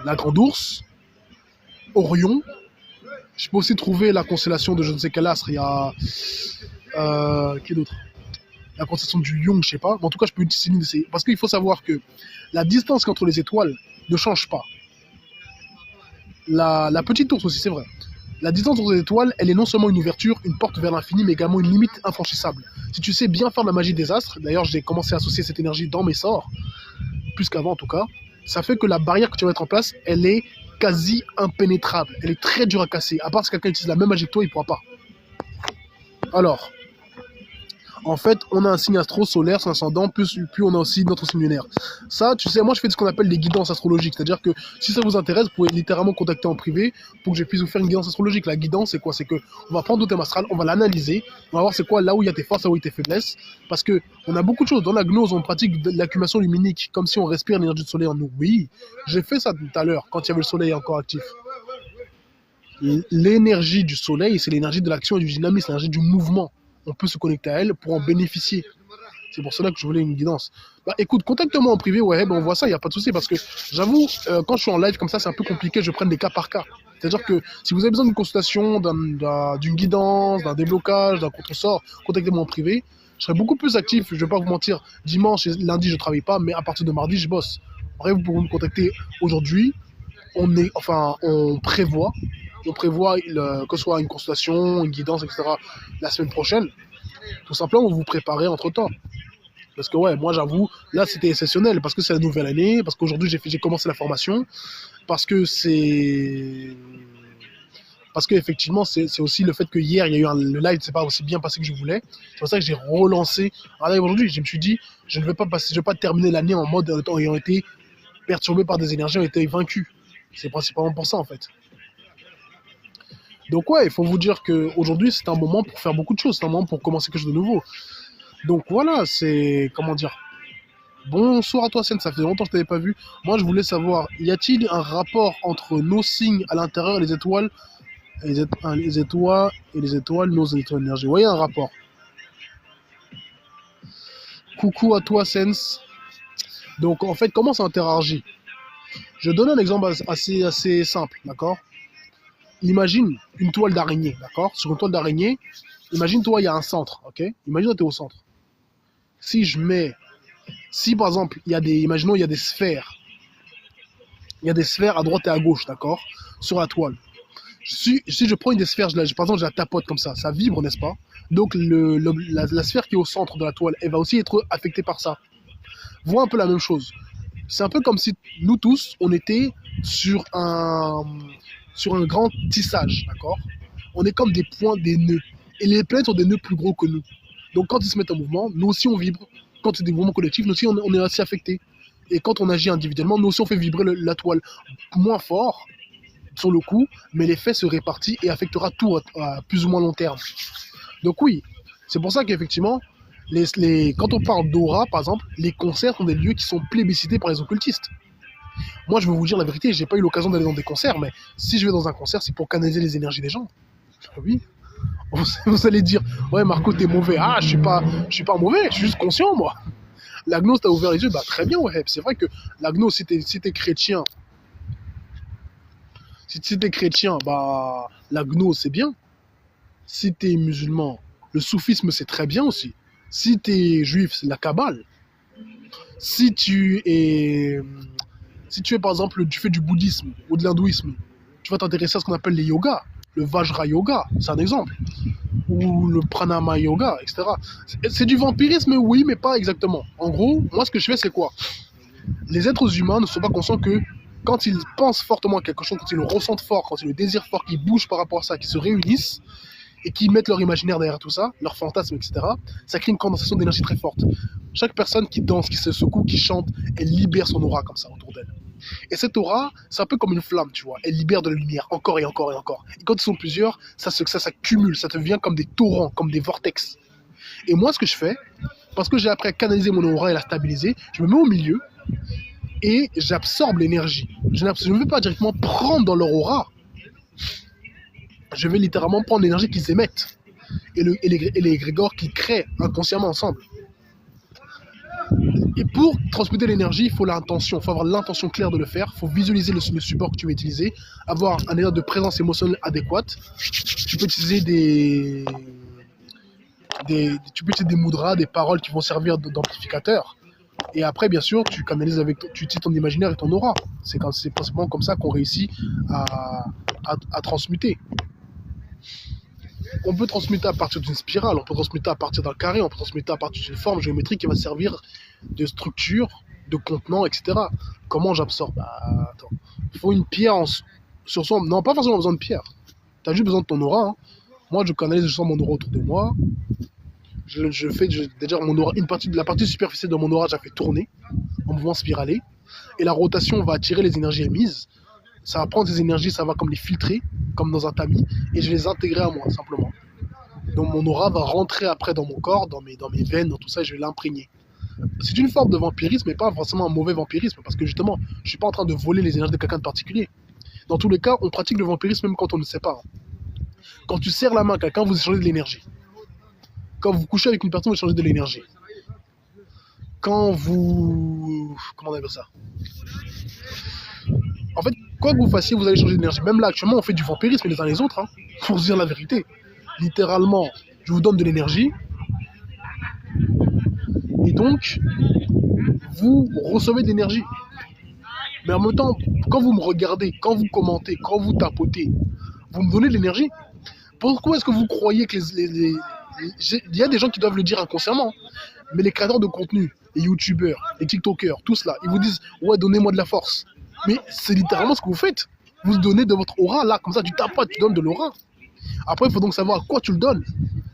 La Grande Ourse, Orion. Je peux aussi trouver la constellation de je ne sais quel astre. Il y a... qui d'autre? La constellation du Young, je sais pas. Mais en tout cas, je peux utiliser une de ces... Parce qu'il faut savoir que la distance entre les étoiles ne change pas. La petite ours aussi, c'est vrai. La distance entre les étoiles, elle est non seulement une ouverture, une porte vers l'infini, mais également une limite infranchissable. Si tu sais bien faire la magie des astres, d'ailleurs j'ai commencé à associer cette énergie dans mes sorts, plus qu'avant en tout cas, ça fait que la barrière que tu vas mettre en place, elle est quasi impénétrable. Elle est très dure à casser. À part si quelqu'un utilise la même magie que toi, il ne pourra pas. Alors, En fait, on a un signe astro solaire, son ascendant, puis on a aussi notre signe lunaire. Ça, tu sais, moi, je fais ce qu'on appelle des guidances astrologiques. C'est-à-dire que si ça vous intéresse, vous pouvez littéralement contacter en privé pour que je puisse vous faire une guidance astrologique. La guidance, c'est quoi? C'est que on va prendre ton thème astral, on va l'analyser, on va voir c'est quoi là où il y a tes forces, là où il y a tes faiblesses. Parce que on a beaucoup de choses. Dans la gnose, on pratique de l'accumulation luminique, comme si on respire l'énergie du soleil en nous. Oui, j'ai fait ça tout à l'heure, quand il y avait le soleil encore actif. L'énergie du soleil, c'est l'énergie de l'action et du dynamisme, l'énergie du mouvement. On peut se connecter à elle pour en bénéficier. C'est pour cela que je voulais une guidance. Bah écoute, contacte-moi en privé, ouais, ben on voit ça, il n'y a pas de souci, parce que j'avoue, quand je suis en live comme ça, c'est un peu compliqué, je prends des cas par cas. C'est-à-dire que si vous avez besoin d'une consultation, d'une guidance, d'un déblocage, d'un contresort, contactez-moi en privé. Je serai beaucoup plus actif, je ne vais pas vous mentir, dimanche et lundi je ne travaille pas, mais à partir de mardi je bosse. Après, vous pouvez me contacter aujourd'hui, on prévoit que ce soit une consultation, une guidance, etc. la semaine prochaine. Tout simplement, vous vous préparez entre-temps. Parce que ouais, moi j'avoue, là c'était exceptionnel, parce que c'est la nouvelle année, parce qu'aujourd'hui j'ai commencé la formation, parce que effectivement c'est aussi le fait que hier il y a eu le live, c'est pas aussi bien passé que je voulais. C'est pour ça que j'ai relancé un live aujourd'hui. Je me suis dit, je ne vais pas terminer l'année en mode ayant été perturbé par des énergies, ayant été vaincu. C'est principalement pour ça en fait. Donc ouais, il faut vous dire qu'aujourd'hui, c'est un moment pour faire beaucoup de choses. C'est un moment pour commencer quelque chose de nouveau. Donc voilà, c'est... Comment dire? Bonsoir à toi, Sen, ça fait longtemps que je t'avais pas vu. Moi, je voulais savoir, y a-t-il un rapport entre nos signes à l'intérieur et les étoiles, nos étoiles énergie? Vous voyez un rapport. Coucou à toi, Sens. Donc en fait, comment ça interagit? Je donne un exemple assez simple, d'accord? Imagine une toile d'araignée, d'accord? Sur une toile d'araignée, imagine toi, il y a un centre, ok? Imagine tu es au centre. Si par exemple, imaginons il y a des sphères. Il y a des sphères à droite et à gauche, d'accord? Sur la toile. Si je prends une des sphères, par exemple, je la tapote comme ça vibre, n'est-ce pas? Donc la sphère qui est au centre de la toile, elle va aussi être affectée par ça. Vois un peu la même chose. C'est un peu comme si nous tous, on était sur un grand tissage, d'accord? On est comme des points, des nœuds. Et les planètes ont des nœuds plus gros que nous. Donc quand ils se mettent en mouvement, nous aussi on vibre. Quand c'est des mouvements collectifs, nous aussi on est assez affectés. Et quand on agit individuellement, nous aussi on fait vibrer la toile. Moins fort, sur le coup, mais l'effet se répartit et affectera tout à plus ou moins long terme. Donc oui, c'est pour ça qu'effectivement, quand on parle d'aura, par exemple, les concerts sont des lieux qui sont plébiscités par les occultistes. Moi, je vais vous dire la vérité, j'ai pas eu l'occasion d'aller dans des concerts, mais si je vais dans un concert, c'est pour canaliser les énergies des gens. Oui. Vous allez dire, ouais, Marco, t'es mauvais. Ah, je suis pas mauvais, je suis juste conscient, moi. La gnose t'a ouvert les yeux, bah très bien, ouais. C'est vrai que la gnose, si t'es chrétien, bah la gnose, c'est bien. Si t'es musulman, le soufisme, c'est très bien aussi. Si t'es juif, c'est la kabbale. Si tu es par exemple, tu fais du bouddhisme ou de l'hindouisme, tu vas t'intéresser à ce qu'on appelle les yogas. Le Vajra Yoga, c'est un exemple. Ou le Pranama Yoga, etc. C'est du vampirisme, oui, mais pas exactement. En gros, moi, ce que je fais, c'est quoi? Les êtres humains ne sont pas conscients que quand ils pensent fortement à quelque chose, quand ils le ressentent fort, quand ils le désirent fort, qu'ils bougent par rapport à ça, qu'ils se réunissent, et qui mettent leur imaginaire derrière tout ça, leur fantasme, etc., ça crée une condensation d'énergie très forte. Chaque personne qui danse, qui se secoue, qui chante, elle libère son aura comme ça autour d'elle. Et cette aura, c'est un peu comme une flamme, tu vois. Elle libère de la lumière, encore et encore et encore. Et quand ils sont plusieurs, ça s'accumule, ça devient comme des torrents, comme des vortex. Et moi, ce que je fais, parce que j'ai appris à canaliser mon aura et la stabiliser, je me mets au milieu et j'absorbe l'énergie. Je ne veux pas directement prendre dans leur aura. Je vais littéralement prendre l'énergie qu'ils émettent et les égrégores qu'ils créent inconsciemment ensemble. Et pour transmettre l'énergie, il faut l'intention, il faut avoir l'intention claire de le faire, il faut visualiser le support que tu vas utiliser, avoir un état de présence émotionnelle adéquate. Tu peux utiliser des mudras, des paroles qui vont servir d'amplificateur. Et après, bien sûr, tu canalises tu utilises ton imaginaire et ton aura. C'est principalement comme ça qu'on réussit à transmuter. On peut transmuter à partir d'une spirale, on peut transmuter à partir d'un carré, on peut transmuter à partir d'une forme géométrique qui va servir de structure, de contenant, etc. Comment j'absorbe? Attends. Il faut une pierre sur soi. Non, pas forcément besoin de pierre. Tu as juste besoin de ton aura. Hein. Moi, je canalise, je sens mon aura autour de moi. Déjà mon aura, la partie superficielle de mon aura, je la fais tourner en mouvement spiralé. Et la rotation va attirer les énergies émises. Ça va prendre ces énergies, ça va comme les filtrer, comme dans un tamis, et je vais les intégrer à moi, simplement. Donc mon aura va rentrer après dans mon corps, dans mes veines, dans tout ça, et je vais l'imprégner. C'est une forme de vampirisme, mais pas forcément un mauvais vampirisme, parce que justement, je suis pas en train de voler les énergies de quelqu'un de particulier. Dans tous les cas, on pratique le vampirisme même quand on ne sait pas. Quand tu serres la main à quelqu'un, vous échangez de l'énergie. Quand vous couchez avec une personne, vous échangez de l'énergie. Quand vous... Comment on appelle ça? En fait, quoi que vous fassiez, vous allez changer d'énergie. Même là, actuellement, on fait du vampirisme les uns les autres, hein, pour se dire la vérité. Littéralement, je vous donne de l'énergie, et donc, vous recevez de l'énergie. Mais en même temps, quand vous me regardez, quand vous commentez, quand vous tapotez, vous me donnez de l'énergie. Pourquoi est-ce que vous croyez que il y a des gens qui doivent le dire inconsciemment, mais les créateurs de contenu, les youtubeurs, les tiktokers, tous là, ils vous disent « Ouais, donnez-moi de la force ». Mais c'est littéralement ce que vous faites. Vous donnez de votre aura, là, comme ça, tu tapotes, tu donnes de l'aura. Après, il faut donc savoir à quoi tu le donnes.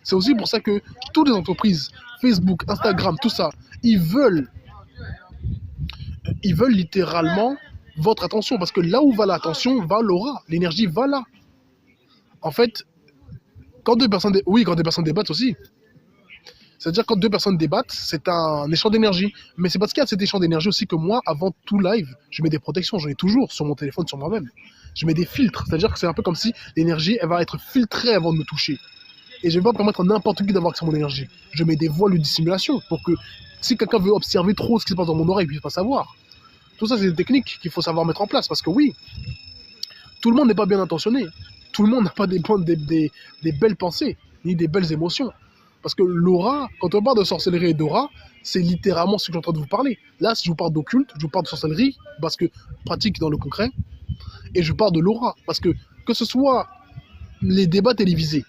C'est aussi pour ça que toutes les entreprises, Facebook, Instagram, tout ça, ils veulent littéralement votre attention. Parce que là où va l'attention, va l'aura. L'énergie va là. En fait, quand deux personnes débattent aussi. C'est-à-dire quand deux personnes débattent, c'est un échange d'énergie. Mais c'est parce qu'il y a cet échange d'énergie aussi que moi, avant tout live, je mets des protections. J'en ai toujours sur mon téléphone, sur moi-même. Je mets des filtres. C'est-à-dire que c'est un peu comme si l'énergie, elle va être filtrée avant de me toucher. Et je ne vais pas permettre à n'importe qui d'avoir accès à mon énergie. Je mets des voiles de dissimulation pour que si quelqu'un veut observer trop ce qui se passe dans mon oreille, il ne puisse pas savoir. Tout ça, c'est des techniques qu'il faut savoir mettre en place. Parce que oui, tout le monde n'est pas bien intentionné. Tout le monde n'a pas des belles pensées, ni des belles émotions. Parce que l'aura, quand on parle de sorcellerie et d'aura, c'est littéralement ce que je suis en train de vous parler. Là, si je vous parle d'occulte, je vous parle de sorcellerie, parce que pratique dans le concret, et je parle de l'aura. Parce que ce soit les débats télévisés,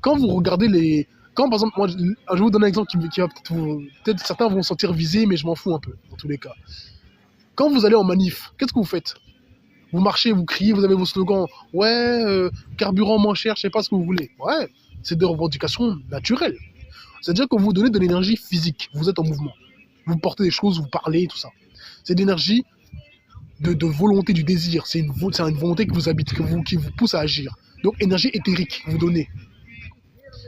quand vous regardez les... Quand, par exemple, moi, je vais vous donner un exemple qui va peut-être vous... Peut-être certains vont se sentir visés, mais je m'en fous un peu, dans tous les cas. Quand vous allez en manif, qu'est-ce que vous faites? Vous marchez, vous criez, vous avez vos slogans. Ouais, carburant moins cher, je sais pas ce que vous voulez. Ouais, c'est des revendications naturelles. C'est-à-dire que vous donnez de l'énergie physique. Vous êtes en mouvement. Vous portez des choses, vous parlez, tout ça. C'est de l'énergie de volonté, du désir. C'est une volonté qui vous habite, qui vous pousse à agir. Donc, énergie éthérique, vous donnez.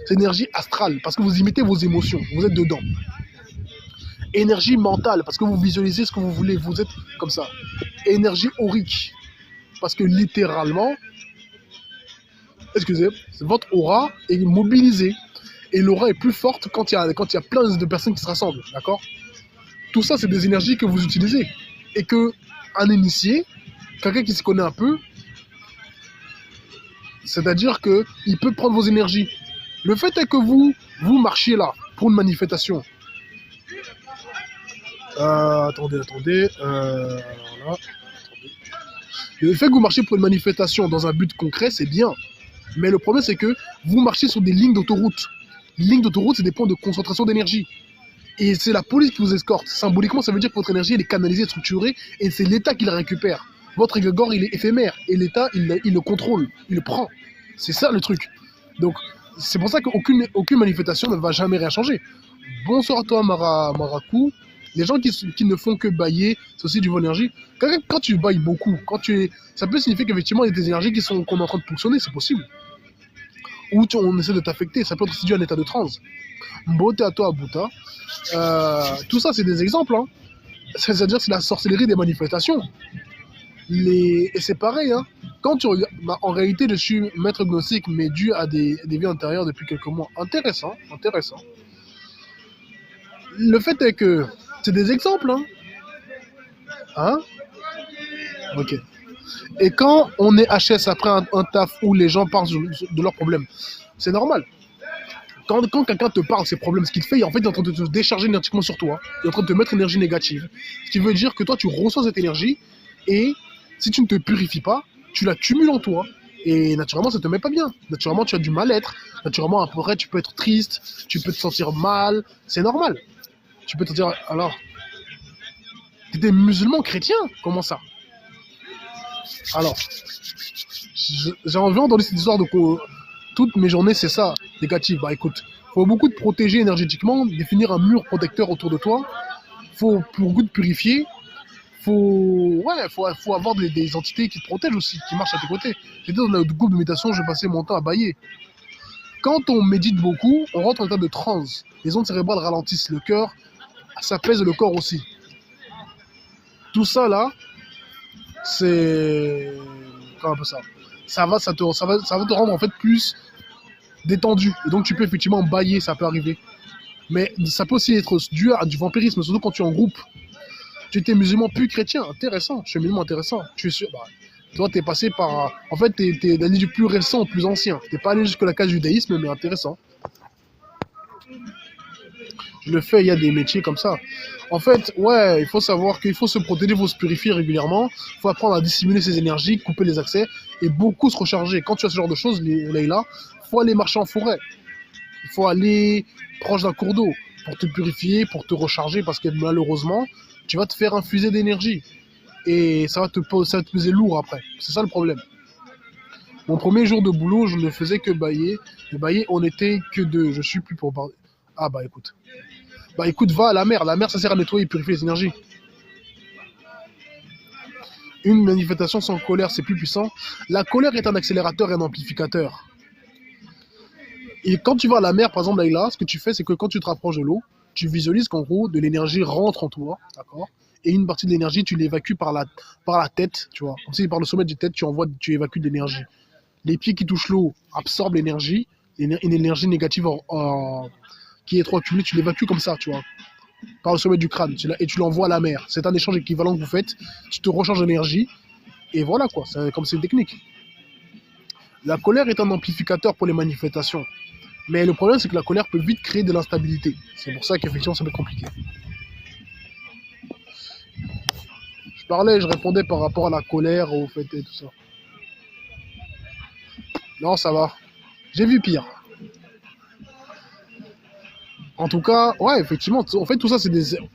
C'est énergie astrale, parce que vous imitez vos émotions. Vous êtes dedans. Énergie mentale, parce que vous visualisez ce que vous voulez. Vous êtes comme ça. Énergie aurique. Parce que littéralement, excusez, votre aura est mobilisée. Et l'aura est plus forte quand il y a plein de personnes qui se rassemblent. D'accord? Tout ça, c'est des énergies que vous utilisez. Et qu'un initié, quelqu'un qui se connaît un peu, c'est-à-dire qu'il peut prendre vos énergies. Le fait est que vous marchiez là, pour une manifestation. Attendez. Voilà. Le fait que vous marchiez pour une manifestation dans un but concret, c'est bien. Mais le problème, c'est que vous marchez sur des lignes d'autoroute. Les lignes d'autoroute, c'est des points de concentration d'énergie. Et c'est la police qui vous escorte. Symboliquement, ça veut dire que votre énergie, elle est canalisée, structurée, et c'est l'État qui la récupère. Votre égrégore, il est éphémère, et l'État, il le contrôle, il le prend. C'est ça le truc. Donc, c'est pour ça qu'aucune manifestation ne va jamais rien changer. Bonsoir à toi, Marakou. Les gens qui ne font que bailler, c'est aussi du vol d'énergie. Quand tu bailles beaucoup, ça peut signifier qu'effectivement, il y a des énergies qu'on est en train de fonctionner, c'est possible. Ou on essaie de t'affecter, ça peut être aussi dû à un état de transe. Beauté à toi, Bouta. Tout ça, c'est des exemples. Hein. C'est-à-dire que c'est la sorcellerie des manifestations. Et c'est pareil. Hein. Quand tu regardes, en réalité, je suis maître gnostique, mais dû à des vies antérieures depuis quelques mois. Intéressant. Le fait est que c'est des exemples. Hein? Ok. Et quand on est HS après un taf où les gens parlent de leurs problèmes, c'est normal. Quand quelqu'un te parle de ses problèmes, ce qu'il fait, en fait, il est en train de te décharger énergétiquement sur toi. Il est en train de te mettre une énergie négative. Ce qui veut dire que toi, tu reçois cette énergie et si tu ne te purifies pas, tu la cumules en toi. Et naturellement, ça ne te met pas bien. Naturellement, tu as du mal-être. Naturellement, après, tu peux être triste, tu peux te sentir mal. C'est normal. Tu peux te dire, alors, tu es musulman chrétien? Comment ça? Alors, j'ai envie d'entendre cette histoire de toutes mes journées, c'est ça, négatif. Bah écoute, faut beaucoup te protéger énergétiquement, définir un mur protecteur autour de toi. Faut pour beaucoup te purifier. Faut avoir des entités qui te protègent aussi, qui marchent à tes côtés. J'étais dans le groupe de méditation, je passais mon temps à bailler. Quand on médite beaucoup, on rentre en état de transe. Les ondes cérébrales ralentissent le cœur, ça pèse le corps aussi. Tout ça là, c'est comment un peu ça. Ça va te rendre en fait plus détendu. Et donc tu peux effectivement bailler, ça peut arriver. Mais ça peut aussi être dû à du vampirisme, surtout quand tu es en groupe. Tu étais musulman plus chrétien, intéressant, cheminement intéressant. Tu es sûr, toi t'es passé par, en fait t'es d'aller du plus récent au plus ancien. T'es pas allé jusqu'à la case judaïsme, mais intéressant. Je le fais, il y a des métiers comme ça. En fait, ouais, il faut savoir qu'il faut se protéger, il faut se purifier régulièrement, il faut apprendre à dissimuler ses énergies, couper les accès et beaucoup se recharger. Quand tu as ce genre de choses, Leïla, il faut aller marcher en forêt. Il faut aller proche d'un cours d'eau pour te purifier, pour te recharger, parce que malheureusement, tu vas te faire infuser d'énergie. Et ça va te peser lourd après. C'est ça le problème. Mon premier jour de boulot, je ne faisais que bailler. Et bailler, on n'était que deux. Je suis plus pour parler. Ah bah écoute. Bah écoute, va à la mer. La mer, ça sert à nettoyer et purifier les énergies. Une manifestation sans colère, c'est plus puissant. La colère est un accélérateur et un amplificateur. Et quand tu vas à la mer, par exemple, Leïla, ce que tu fais, c'est que quand tu te rapproches de l'eau, tu visualises qu'en gros, de l'énergie rentre en toi, d'accord? Et une partie de l'énergie, tu l'évacues par la tête, tu vois. Comme si par le sommet de ta tête, tu évacues de l'énergie. Les pieds qui touchent l'eau absorbent l'énergie, une énergie négative qui est trop accumulée, tu l'évacues comme ça, tu vois. Par le sommet du crâne, et tu l'envoies à la mer. C'est un échange équivalent que vous faites, tu te recharges d'énergie, et voilà quoi, comme c'est une technique. La colère est un amplificateur pour les manifestations. Mais le problème, c'est que la colère peut vite créer de l'instabilité. C'est pour ça qu'effectivement, ça peut être compliqué. Je répondais par rapport à la colère, au fait et tout ça. Non, ça va. J'ai vu pire. En tout cas, ouais, effectivement, en fait, tout ça,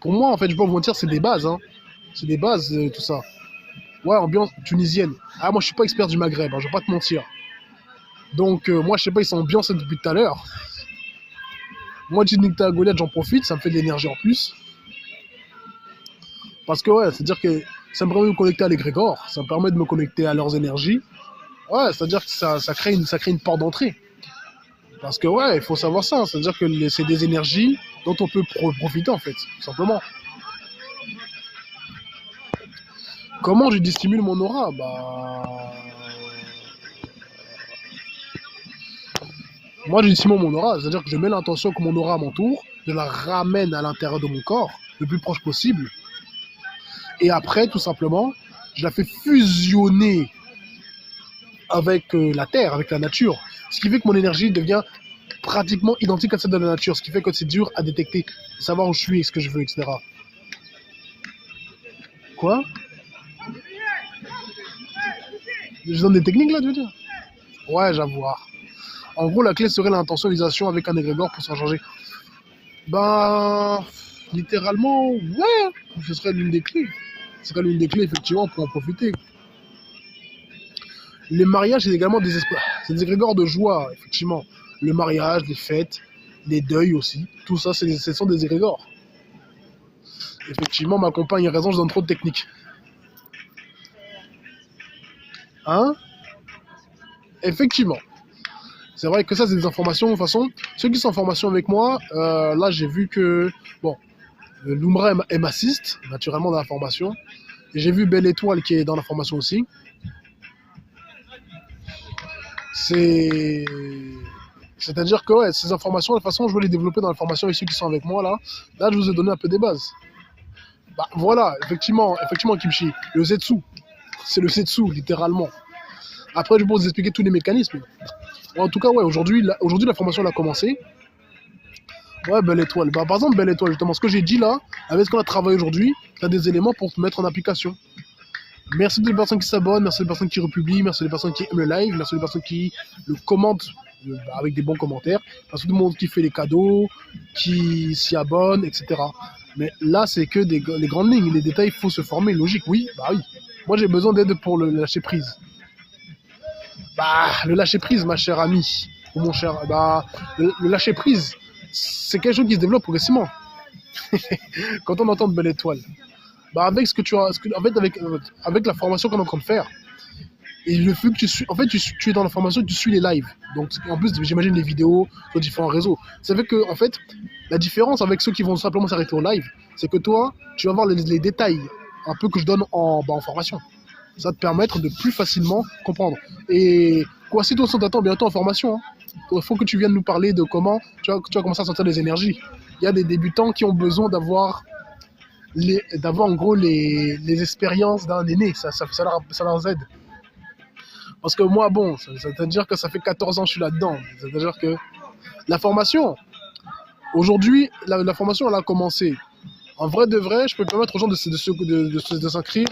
pour moi, en fait, je peux pas vous mentir, c'est des bases, hein. C'est des bases, tout ça. Ouais, ambiance tunisienne. Ah, moi, je suis pas expert du Maghreb, hein, je vais pas te mentir. Donc, moi, je sais pas, ils sont ambiancés depuis tout à l'heure. Moi, j'ai niqué à Goliath, j'en profite, ça me fait de l'énergie en plus. Parce que, ouais, c'est-à-dire que ça me permet de me connecter à l'égrégore, ça me permet de me connecter à leurs énergies. Ouais, c'est-à-dire que ça crée une porte d'entrée. Parce que, ouais, il faut savoir ça, c'est-à-dire que c'est des énergies dont on peut profiter, en fait, tout simplement. Comment je dissimule mon aura? Moi, je dissimule mon aura, c'est-à-dire que je mets l'intention que mon aura m'entoure, je la ramène à l'intérieur de mon corps, le plus proche possible. Et après, tout simplement, je la fais fusionner avec la terre, avec la nature. Ce qui fait que mon énergie devient pratiquement identique à celle de la nature. Ce qui fait que c'est dur à détecter, savoir où je suis, ce que je veux, etc. Quoi? Je donne des techniques là, tu veux dire? Ouais, j'avoue. En gros, la clé serait l'intentionnalisation avec un égrégore pour s'en changer. Littéralement, ouais, ce serait l'une des clés. Ce serait l'une des clés, effectivement, pour en profiter. Les mariages, c'est également c'est des égrégores de joie, effectivement. Le mariage, les fêtes, les deuils aussi. Tout ça, ce sont des égrégores. Effectivement, ma compagne a raison, je donne trop de techniques. Hein? Effectivement. C'est vrai que ça, c'est des informations. De toute façon, ceux qui sont en formation avec moi, là, j'ai vu que... Bon, Loumra m'assiste, naturellement, dans la formation. Et j'ai vu Belle Étoile qui est dans la formation aussi. C'est-à-dire que ouais, ces informations, de toute façon, je vais les développer dans la formation. Et ceux qui sont avec moi, là, je vous ai donné un peu des bases. Voilà, effectivement, Kimchi, le Zetsu. C'est le Zetsu, littéralement. Après, je vais vous expliquer tous les mécanismes. En tout cas, ouais, aujourd'hui, la formation elle a commencé. Ouais, Belle Étoile. Par exemple, Belle Étoile, justement, ce que j'ai dit là, avec ce qu'on a travaillé aujourd'hui, tu as des éléments pour te mettre en application. Merci aux personnes qui s'abonnent, merci aux personnes qui republient, merci aux personnes qui aiment le live, merci aux personnes qui le commentent avec des bons commentaires, merci à tout le monde qui fait les cadeaux, qui s'y abonne, etc. Mais là, c'est que les grandes lignes, les détails, il faut se former, logique, oui, oui. Moi, j'ai besoin d'aide pour le lâcher prise. Le lâcher prise, ma chère amie, ou mon cher, le lâcher prise, c'est quelque chose qui se développe progressivement. Quand on entend de belle étoile, bah avec ce que tu as, en fait, avec la formation qu'on est en train de faire, et le fait que tu suis, en fait, tu es dans la formation, tu suis les lives. Donc, en plus, j'imagine les vidéos sur différents réseaux. Ça fait que, en fait, la différence avec ceux qui vont simplement s'arrêter au live, c'est que toi, tu vas voir les détails un peu que je donne en formation. Ça va te permettre de plus facilement comprendre. Et quoi, si toi, on t'attend bientôt en formation, hein, il faut que tu viennes nous parler de comment tu vas commencer à sentir les énergies. Il y a des débutants qui ont besoin d'avoir en gros les expériences d'un aîné. Ça leur aide. Parce que moi, bon, ça veut dire que ça fait 14 ans que je suis là-dedans. Ça veut dire que la formation, aujourd'hui, la formation, elle a commencé. En vrai de vrai, je peux permettre aux gens de s'inscrire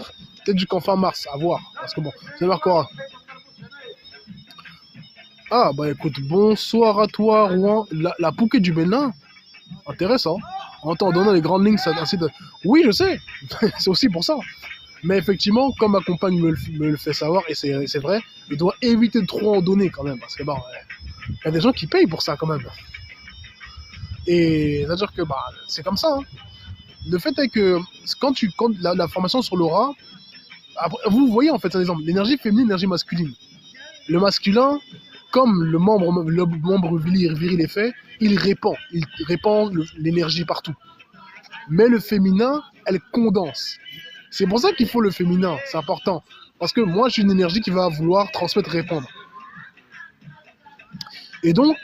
peut-être jusqu'en fin mars, à voir. Parce que bon, c'est voir quoi. Ah, bah écoute, bonsoir à toi, Rouen. La Pouquet du Bénin, intéressant. En t'en donnant les grandes lignes, ça incite. Oui, je sais, c'est aussi pour ça. Mais effectivement, comme ma compagne me le fait savoir, et c'est vrai, je dois éviter de trop en donner quand même. Parce que bon, il y a des gens qui payent pour ça quand même. Et c'est-à-dire que bah, c'est comme ça. Hein. Le fait est que quand la formation sur l'aura, vous voyez en fait un exemple, l'énergie féminine, l'énergie masculine. Le masculin, comme le membre viril est fait, il répand l'énergie partout. Mais le féminin, elle condense. C'est pour ça qu'il faut le féminin, c'est important. Parce que moi, j'ai une énergie qui va vouloir transmettre, répondre. Et donc,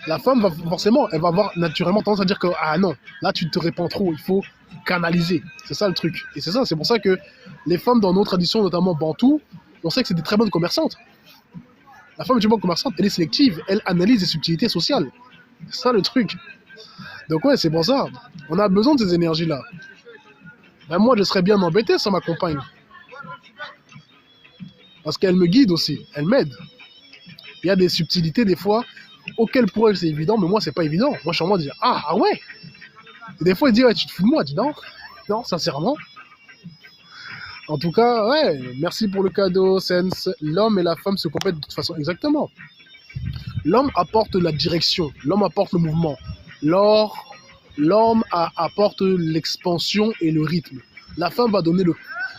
la femme va forcément, elle va avoir naturellement tendance à dire que ah non, là tu te répands trop, il faut canaliser. C'est ça le truc. Et c'est pour ça que les femmes dans nos traditions, notamment bantou, on sait que c'est des très bonnes commerçantes. La femme est une bonne commerçante, elle est sélective, elle analyse les subtilités sociales. C'est ça le truc. Donc ouais, c'est pour ça. On a besoin de ces énergies-là. Ben moi, je serais bien embêté sans ma compagne. Parce qu'elle me guide aussi, elle m'aide. Il y a des subtilités des fois auxquelles pour elle c'est évident, mais moi c'est pas évident. Moi je suis en train de dire ah ouais. Et des fois elle dit ouais, tu te fous de moi, je dis non, sincèrement. En tout cas, ouais, merci pour le cadeau, Sense. L'homme et la femme se complètent de toute façon, exactement. L'homme apporte la direction, l'homme apporte le mouvement. L'homme apporte l'expansion et le rythme. La femme va donner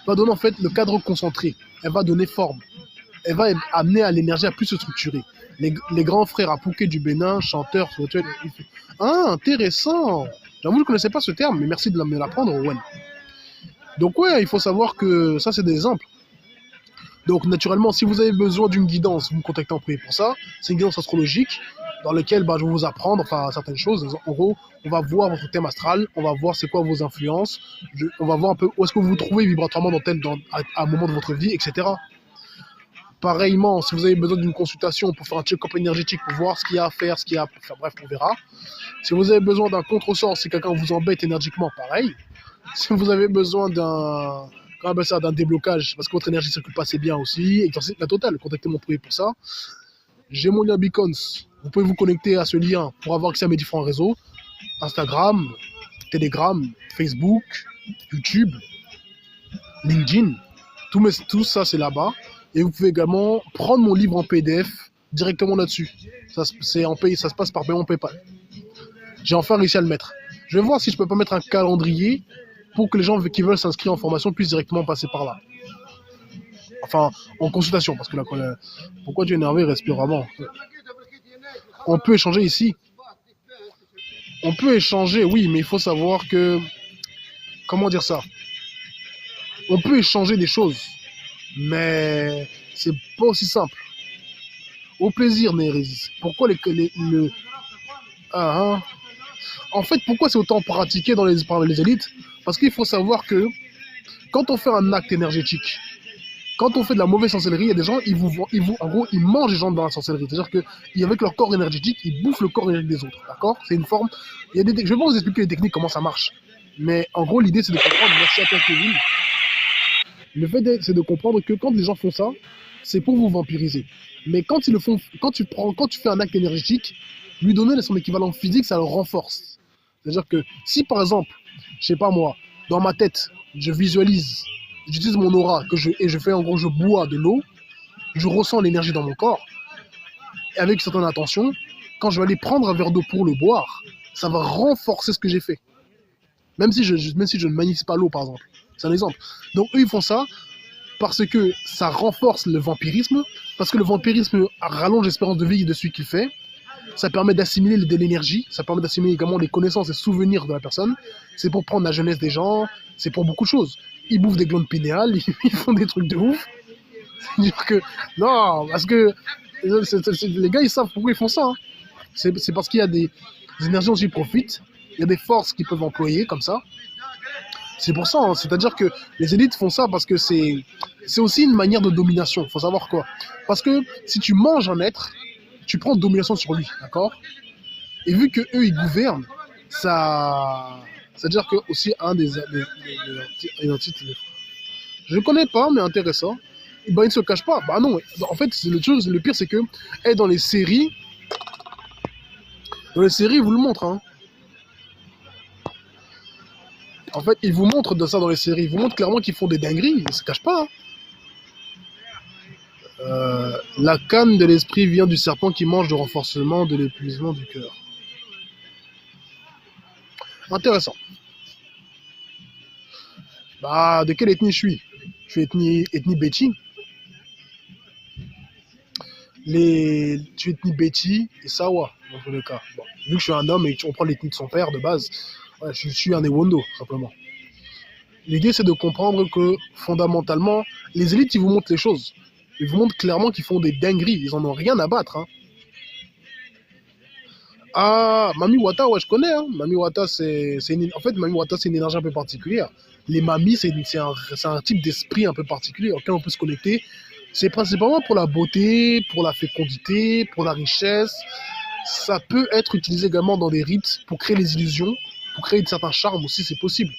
en fait le cadre concentré. Elle va donner forme. Elle va amener à l'énergie à plus se structurer. Les grands frères Apouké du Bénin, chanteurs spirituels. Ah, intéressant. J'avoue, je ne connaissais pas ce terme, mais merci de me l'apprendre, Owen. Donc ouais, il faut savoir que ça, c'est des exemples. Donc naturellement, si vous avez besoin d'une guidance, vous me contactez en privé pour ça. C'est une guidance astrologique dans laquelle je vais vous apprendre certaines choses. En gros, on va voir votre thème astral, on va voir c'est quoi vos influences, on va voir un peu où est-ce que vous vous trouvez vibratoirement à un moment de votre vie, etc. Pareillement, si vous avez besoin d'une consultation pour faire un check-up énergétique, pour voir ce qu'il y a à faire, bref, on verra. Si vous avez besoin d'un contresort, si quelqu'un vous embête énergiquement, pareil. Si vous avez besoin d'un déblocage, parce que votre énergie ne circule pas assez bien aussi, exercice la totale, contactez mon privé pour ça. J'ai mon lien Beacons, vous pouvez vous connecter à ce lien pour avoir accès à mes différents réseaux, Instagram, Telegram, Facebook, YouTube, LinkedIn, tout ça c'est là-bas. Et vous pouvez également prendre mon livre en PDF directement là-dessus. Ça se passe par paiement PayPal. J'ai enfin réussi à le mettre. Je vais voir si je peux pas mettre un calendrier pour que les gens qui veulent s'inscrire en formation puissent directement passer par là. Enfin, en consultation, parce que là, pourquoi tu es énervé, respire vraiment. On peut échanger ici. On peut échanger, oui, mais il faut savoir que... Comment dire ça? On peut échanger des choses, mais c'est pas aussi simple. Au plaisir, Nérésis. Pourquoi En fait, pourquoi c'est autant pratiqué par les élites? Parce qu'il faut savoir que quand on fait un acte énergétique, quand on fait de la mauvaise sorcellerie, il y a des gens, en gros, ils mangent les gens dans la sorcellerie. C'est-à-dire qu'avec leur corps énergétique, ils bouffent le corps énergétique des autres. D'accord? C'est une forme. Je vais pas vous expliquer les techniques, comment ça marche. Mais en gros, l'idée, c'est de comprendre. Merci à toi, Kevin. Le fait, c'est de comprendre que quand les gens font ça, c'est pour vous vampiriser. Mais quand ils le font, quand tu fais un acte énergétique, lui donner son équivalent physique, ça le renforce. C'est-à-dire que si, par exemple, je sais pas moi, dans ma tête, je visualise, j'utilise mon aura, et je fais en gros, je bois de l'eau, je ressens l'énergie dans mon corps, et avec certaines intentions, quand je vais aller prendre un verre d'eau pour le boire, ça va renforcer ce que j'ai fait. Même si je ne magnétise pas l'eau, par exemple. C'est un exemple. Donc eux, ils font ça parce que ça renforce le vampirisme, parce que le vampirisme rallonge l'espérance de vie de celui qui le fait. Ça permet d'assimiler de l'énergie, ça permet d'assimiler également les connaissances et souvenirs de la personne. C'est pour prendre la jeunesse des gens, c'est pour beaucoup de choses. Ils bouffent des glandes pinéales, ils font des trucs de ouf. C'est-à-dire que, non, parce que les gars, ils savent pourquoi ils font ça. Hein. C'est parce qu'il y a des énergies dont ils profitent, il y a des forces qu'ils peuvent employer comme ça. C'est pour ça, hein. C'est-à-dire que les élites font ça parce que c'est aussi une manière de domination. Il faut savoir quoi. Parce que si tu manges un être, tu prends domination sur lui, d'accord? Et vu que eux ils gouvernent, ça, c'est-à-dire que aussi un des je ne connais pas, mais intéressant. Ben, il ne se cache pas. Bah non, en fait, le pire, c'est que dans les séries, ils vous le montrent. Hein. En fait, ils vous montrent de ça dans les séries. Ils vous montrent clairement qu'ils font des dingueries. Ils ne se cachent pas. Hein. La canne de l'esprit vient du serpent qui mange le renforcement de l'épuisement du cœur. Intéressant. Bah, de quelle ethnie je suis? Je suis ethnie Betty. Je suis ethnie Betty et Sawa, dans tous les cas. Bon, vu que je suis un homme et qu'on prend l'ethnie de son père de base, ouais, je suis un Ewondo, simplement. L'idée, c'est de comprendre que, fondamentalement, les élites, ils vous montrent les choses. Ils vous montrent clairement qu'ils font des dingueries. Ils en ont rien à battre. Hein. Ah, Mami Wata, ouais, je connais. Hein. Mami Wata, en fait, Mami Wata, c'est une énergie un peu particulière. Les mamies, c'est un type d'esprit un peu particulier auquel on peut se connecter. C'est principalement pour la beauté, pour la fécondité, pour la richesse. Ça peut être utilisé également dans des rites pour créer les illusions, pour créer un certain charme aussi, c'est possible.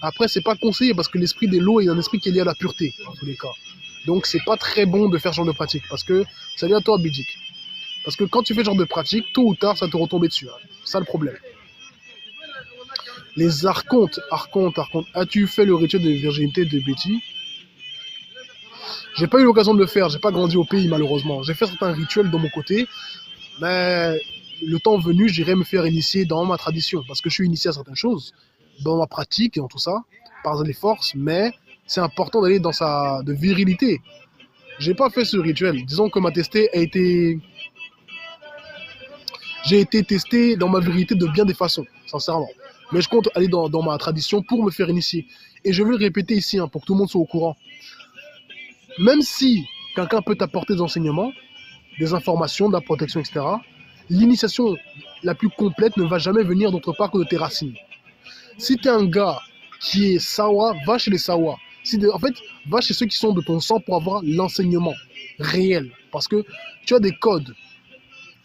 Après, c'est pas conseillé parce que l'esprit de l'eau est un esprit qui est lié à la pureté, en tous les cas. Donc, c'est pas très bon de faire ce genre de pratique parce que, salut à toi, Bidjik. Parce que quand tu fais ce genre de pratique, tôt ou tard, ça te retombe dessus. Hein. C'est ça le problème. Les archontes, as-tu fait le rituel de virginité de Betty? J'ai pas eu l'occasion de le faire, j'ai pas grandi au pays malheureusement. J'ai fait certains rituels de mon côté, mais le temps venu, j'irai me faire initier dans ma tradition, parce que je suis initié à certaines choses, dans ma pratique et dans tout ça, par les forces, mais c'est important d'aller dans sa de virilité. J'ai pas fait ce rituel. Disons que j'ai été testé dans ma virilité de bien des façons, sincèrement. Mais je compte aller dans ma tradition pour me faire initier. Et je veux le répéter ici, hein, pour que tout le monde soit au courant. Même si quelqu'un peut t'apporter des enseignements, des informations, de la protection, etc., l'initiation la plus complète ne va jamais venir d'autre part que de tes racines. Si tu es un gars qui est Sawa, va chez les Sawa. En fait, va chez ceux qui sont de ton sang pour avoir l'enseignement réel. Parce que tu as des codes.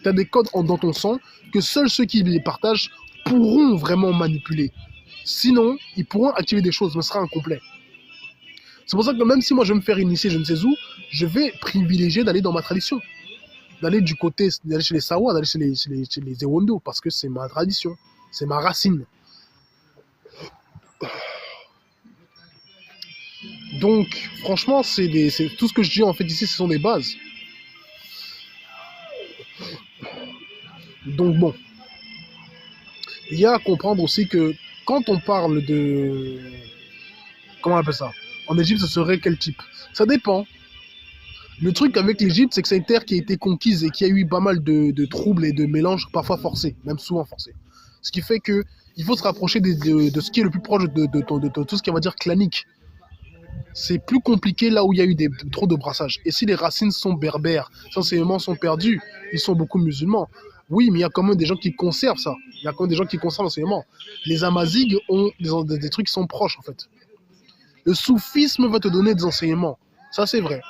Tu as des codes dans ton sang que seuls ceux qui les partagent pourront vraiment manipuler. Sinon, ils pourront activer des choses, mais ce sera incomplet. C'est pour ça que même si moi je vais me faire initier je ne sais où, je vais privilégier d'aller dans ma tradition. D'aller chez les Sawa, d'aller chez les Ewondo, parce que c'est ma tradition, c'est ma racine. Donc, franchement, c'est tout ce que je dis en fait ici, ce sont des bases. Donc bon, il y a à comprendre aussi que quand on parle de... Comment on appelle ça? En Égypte, ce serait quel type? Ça dépend. Le truc avec l'Égypte, c'est que c'est une terre qui a été conquise et qui a eu pas mal de troubles et de mélanges parfois forcés, même souvent forcés. Ce qui fait que il faut se rapprocher de ce qui est le plus proche de tout ce qui, on va dire, clanique. C'est plus compliqué là où il y a eu trop de brassage. Et si les racines sont berbères, les enseignements sont perdus, ils sont beaucoup musulmans. Oui, mais il y a quand même des gens qui conservent ça. Il y a quand même des gens qui conservent l'enseignement. Les Amazighs ont des trucs qui sont proches, en fait. Le soufisme va te donner des enseignements. Ça, c'est vrai.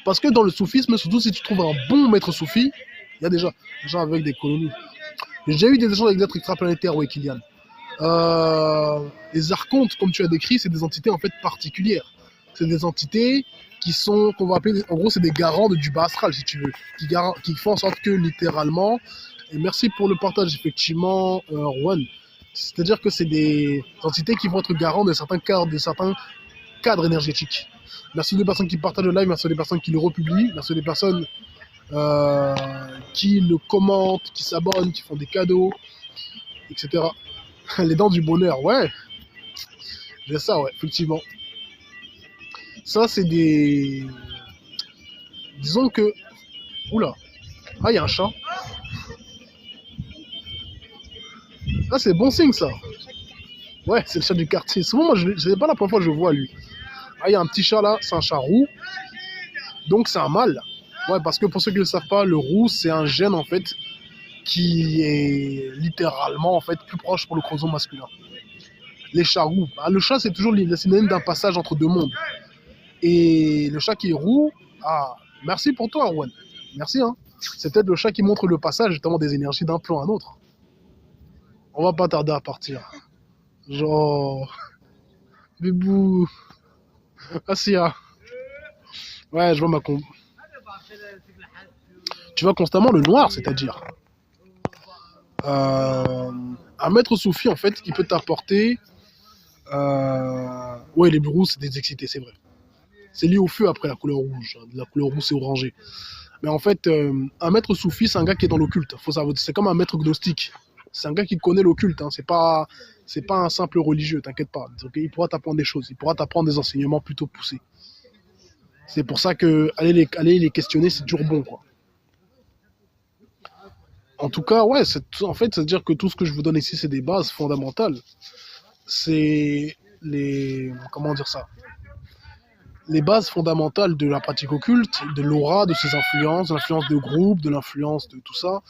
Parce que dans le soufisme, surtout si tu trouves un bon maître soufi, il y a déjà des gens avec des colonies. J'ai déjà eu des échanges avec des êtres extraplanétaires, ouais, Kylian. Les archontes, comme tu as décrit, c'est des entités en fait particulières. C'est des entités qu'on va appeler, en gros, c'est des garants du bas astral, si tu veux, qui font en sorte que littéralement, et merci pour le partage, effectivement, Juan, c'est-à-dire que c'est des entités qui vont être garants de certains cadres énergétiques. Merci aux personnes qui partagent le live, merci aux personnes qui le republient, merci aux personnes qui le commentent, qui s'abonnent, qui font des cadeaux. etc. Les dents du bonheur, ouais. J'ai ça, ouais, effectivement. Ça, c'est des... Disons que... Oula. Ah, il y a un chat. Ah, c'est bon signe, ça. Ouais, c'est le chat du quartier. Souvent, moi, je sais pas la première fois que je le vois, lui. Ah, il y a un petit chat, là. C'est un chat roux. Donc, c'est un mâle. Ouais, parce que pour ceux qui ne le savent pas, le roux, c'est un gène, en fait, qui est littéralement, en fait, plus proche pour le chromosome masculin. Les chats roux. Bah, le chat, c'est toujours le synonyme d'un passage entre deux mondes. Et le chat qui est roux, ah, merci pour toi, Arwan. Merci, hein. C'est peut-être le chat qui montre le passage, justement, des énergies d'un plan à un autre. On va pas tarder à partir. Genre, bébou, Assia. Ouais, je vois Tu vois constamment le noir, c'est-à-dire. Un maître soufi, en fait, qui peut t'apporter. Ouais, les brous, c'est des excités, c'est vrai. C'est lié au feu après la couleur rouge. La couleur rouge, c'est orangé. Mais en fait, un maître soufi, c'est un gars qui est dans l'occulte. Faut savoir, c'est comme un maître gnostique. C'est un gars qui connaît l'occulte. Hein. C'est pas un simple religieux, t'inquiète pas. Donc, il pourra t'apprendre des choses. Il pourra t'apprendre des enseignements plutôt poussés. C'est pour ça que aller les questionner, c'est toujours bon, quoi. En tout cas, ouais, en fait, c'est-à-dire que tout ce que je vous donne ici, c'est des bases fondamentales. C'est comment dire ça? Les bases fondamentales de la pratique occulte, de l'aura, de ses influences, de l'influence de groupe, de l'influence de tout ça.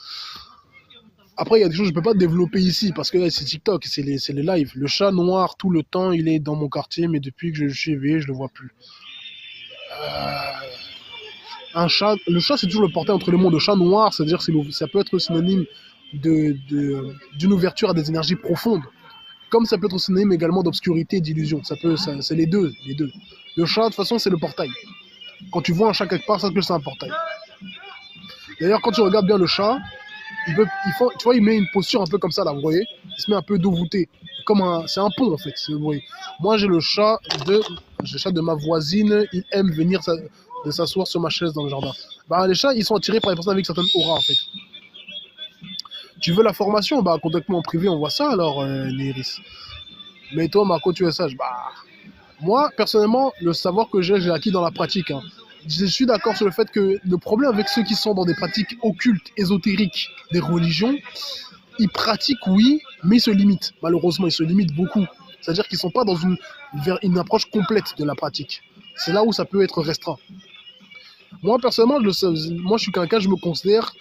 Après, il y a des choses que je ne peux pas développer ici parce que là, c'est TikTok, c'est les lives. Le chat noir, tout le temps, il est dans mon quartier, mais depuis que je suis éveillé, je ne le vois plus. Le chat, c'est toujours le portail entre les mondes. Le chat noir, c'est-à-dire que ça peut être synonyme d'une ouverture à des énergies profondes. Comme ça peut être synonyme également d'obscurité et d'illusion. C'est les deux. Le chat, de toute façon, c'est le portail. Quand tu vois un chat quelque part, ça que c'est un portail. D'ailleurs, quand tu regardes bien le chat, tu vois, il met une posture un peu comme ça, là, vous voyez. Il se met un peu dos voûté. C'est un pont, en fait, vous voyez. Moi, j'ai le chat de ma voisine. Il aime venir de s'asseoir sur ma chaise dans le jardin. Bah, les chats, ils sont attirés par les personnes avec certaines auras, en fait. Tu veux la formation? Bah, contacte-moi en privé, on voit ça, alors, Néris. Mais toi, Marco, tu es sage. Bah, moi, personnellement, le savoir que j'ai acquis dans la pratique. Hein. Je suis d'accord sur le fait que le problème avec ceux qui sont dans des pratiques occultes, ésotériques, des religions, ils pratiquent, oui, mais ils se limitent. Malheureusement, ils se limitent beaucoup. C'est-à-dire qu'ils ne sont pas dans une approche complète de la pratique. C'est là où ça peut être restreint. Moi, personnellement, moi, je suis quelqu'un, je me considère...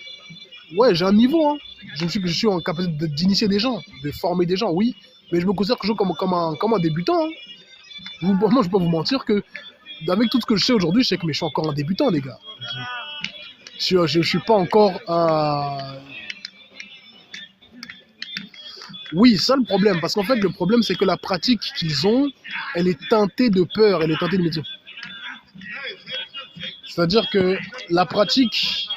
Ouais, j'ai un niveau. Hein. Je suis en capacité d'initier des gens, de former des gens, oui. Mais je me considère que je joue comme un débutant. Hein. Moi, je ne peux pas vous mentir que, avec tout ce que je sais aujourd'hui, je sais que je suis encore un débutant, les gars. Je suis pas encore un... Oui, ça le problème. Parce qu'en fait, le problème, c'est que la pratique qu'ils ont, elle est teintée de peur, elle est teintée de métier. C'est-à-dire que la pratique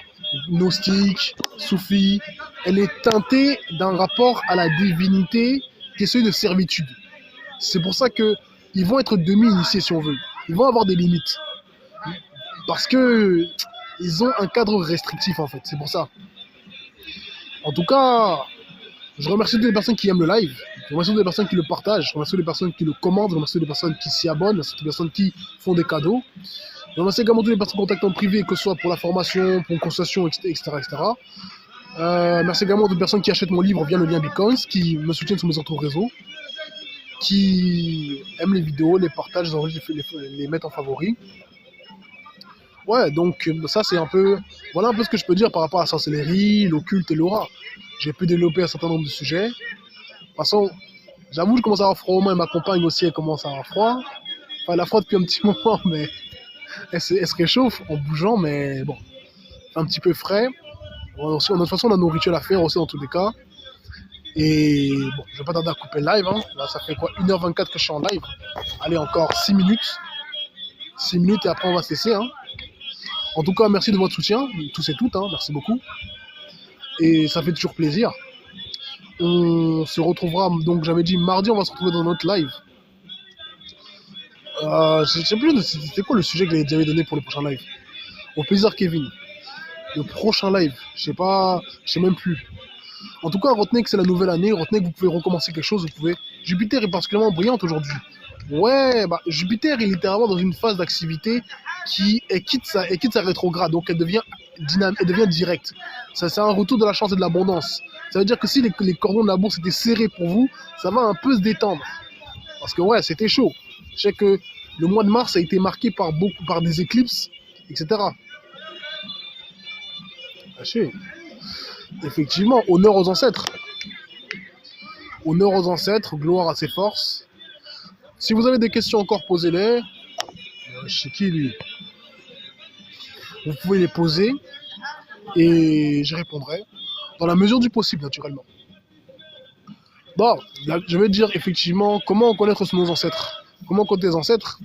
gnostique, soufie, elle est teintée d'un rapport à la divinité qui est celui de servitude. C'est pour ça qu'ils vont être demi-initiés, si on veut. Ils vont avoir des limites. Parce que ils ont un cadre restrictif, en fait. C'est pour ça. En tout cas, je remercie toutes les personnes qui aiment le live. Je remercie toutes les personnes qui le partagent. Je remercie toutes les personnes qui le commentent. Je remercie toutes les personnes qui s'y abonnent. Je remercie toutes les personnes qui font des cadeaux. Je remercie également toutes les personnes qui contactent en privé, que ce soit pour la formation, pour une consultation, etc. Merci également aux toutes les personnes qui achètent mon livre via le lien Bitcoins, qui me soutiennent sur mes autres réseaux, qui aiment les vidéos, les partagent, les mettent en favoris. Ouais, donc ça c'est un peu... Voilà un peu ce que je peux dire par rapport à la sorcellerie, l'occulte et l'aura. J'ai pu développer un certain nombre de sujets. De toute façon, j'avoue, je commence à avoir froid aux mains et ma compagne aussi, elle commence à avoir froid. Enfin, elle a froid depuis un petit moment, mais elle se réchauffe en bougeant, mais bon, un petit peu frais. De toute façon, on a nos rituels à faire aussi dans tous les cas. Et bon, je vais pas tarder à couper le live. Hein. Là, ça fait quoi 1h24 que je suis en live. Allez, encore 6 minutes. 6 minutes et après on va cesser. Hein. En tout cas, merci de votre soutien, tous et toutes. Hein. Merci beaucoup. Et ça fait toujours plaisir. On se retrouvera, donc j'avais dit mardi, on va se retrouver dans notre live. Je ne sais plus, c'était quoi le sujet que j'avais donné pour le prochain live. Au plaisir, Kevin. Le prochain live, je sais même plus. En tout cas, retenez que c'est la nouvelle année, retenez que vous pouvez recommencer quelque chose, vous pouvez... Jupiter est particulièrement brillante aujourd'hui. Ouais, bah, Jupiter est littéralement dans une phase d'activité elle quitte sa rétrograde, donc elle devient elle devient directe. Ça, c'est un retour de la chance et de l'abondance. Ça veut dire que si les cordons de la bourse étaient serrés pour vous, ça va un peu se détendre. Parce que ouais, c'était chaud. Je sais que le mois de mars a été marqué par des éclipses, etc. Sachez, effectivement, honneur aux ancêtres. Honneur aux ancêtres, gloire à ses forces. Si vous avez des questions encore, posez-les. Je sais qui lui. Vous pouvez les poser et je répondrai dans la mesure du possible, naturellement. Bon, là, je vais dire effectivement comment connaître nos ancêtres. Comment connaître tes ancêtres?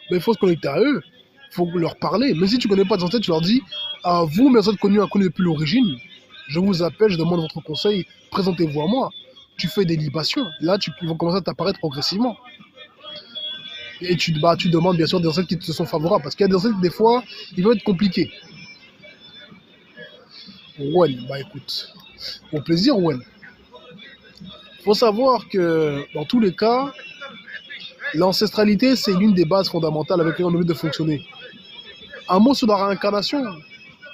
Ben, il faut se connecter à eux, il faut leur parler. Mais si tu ne connais pas tes ancêtres, tu leur dis à vous, mes ancêtres connus depuis l'origine, je vous appelle, je demande votre conseil, présentez-vous à moi. Tu fais des libations. Là, ils vont commencer à t'apparaître progressivement. Et tu demandes bien sûr des ancêtres qui te sont favorables. Parce qu'il y a des ancêtres, des fois, ils vont être compliqués. Ouais, bah écoute, au plaisir, ouais. Il faut savoir que dans tous les cas, l'ancestralité, c'est l'une des bases fondamentales avec lesquelles on a envie de fonctionner. Un mot sur la réincarnation,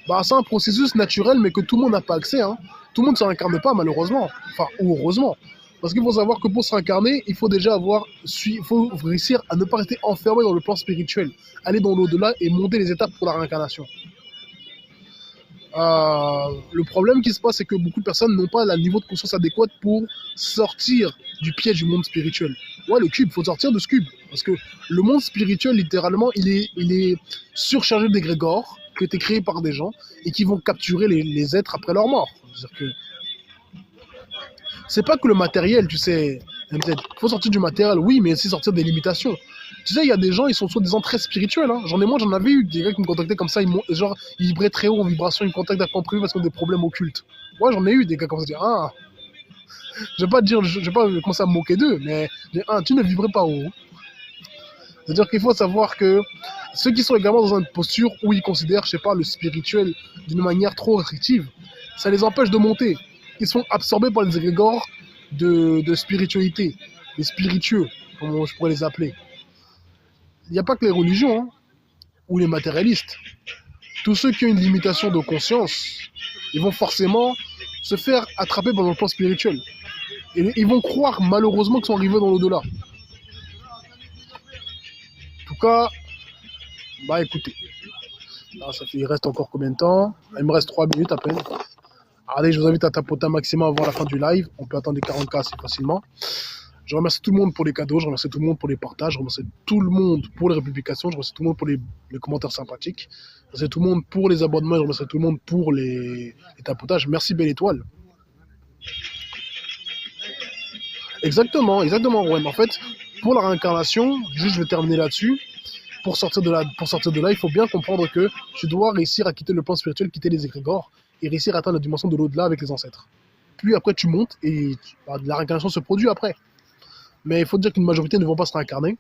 bah, c'est un processus naturel, mais que tout le monde n'a pas accès. Hein. Tout le monde ne se réincarne pas, malheureusement. Enfin, ou heureusement. Parce qu'il faut savoir que pour se réincarner, il faut déjà faut réussir à ne pas rester enfermé dans le plan spirituel, aller dans l'au-delà et monter les étapes pour la réincarnation. Le problème qui se passe, c'est que beaucoup de personnes n'ont pas le niveau de conscience adéquat pour sortir du piège du monde spirituel. Ouais, le cube, il faut sortir de ce cube. Parce que le monde spirituel, littéralement, il est surchargé d'égrégores qui ont été créés par des gens et qui vont capturer les êtres après leur mort. C'est-à-dire que c'est pas que le matériel, tu sais, MZ. Il faut sortir du matériel, oui, mais aussi sortir des limitations. Tu sais, il y a des gens, ils sont soi-disant très spirituels. Hein. J'en avais eu des gars qui me contactaient comme ça, ils vibraient très haut en vibration, ils me contactent d'un point privé parce qu'ils ont des problèmes occultes. Ouais, j'en ai eu des gars comme ça. Ah, je vais pas commencer à me moquer d'eux, mais tu ne vibrais pas haut. C'est-à-dire qu'il faut savoir que ceux qui sont également dans une posture où ils considèrent, je sais pas, le spirituel d'une manière trop restrictive, ça les empêche de monter. Ils sont absorbés par les égrégores de spiritualité, les spiritueux, comme je pourrais les appeler. Il n'y a pas que les religions, hein, ou les matérialistes. Tous ceux qui ont une limitation de conscience, ils vont forcément se faire attraper par le plan spirituel. Et ils vont croire malheureusement qu'ils sont arrivés dans l'au-delà. En tout cas, bah écoutez, là, il reste encore combien de temps? Il me reste 3 minutes à peine. Allez, je vous invite à tapoter un maximum avant la fin du live. On peut attendre les 40K assez facilement. Je remercie tout le monde pour les cadeaux, je remercie tout le monde pour les partages, je remercie tout le monde pour les républications, je remercie tout le monde pour les commentaires sympathiques, je remercie tout le monde pour les abonnements, je remercie tout le monde pour les tapotages. Merci Belle Étoile. Exactement, ouais. En fait, pour la réincarnation, juste je vais terminer là-dessus. Pour sortir de là, il faut bien comprendre que tu dois réussir à quitter le plan spirituel, quitter les égrégores et réussir à atteindre la dimension de l'au-delà avec les ancêtres. Puis après, tu montes et la réincarnation se produit après. Mais il faut dire qu'une majorité ne vont pas se réincarner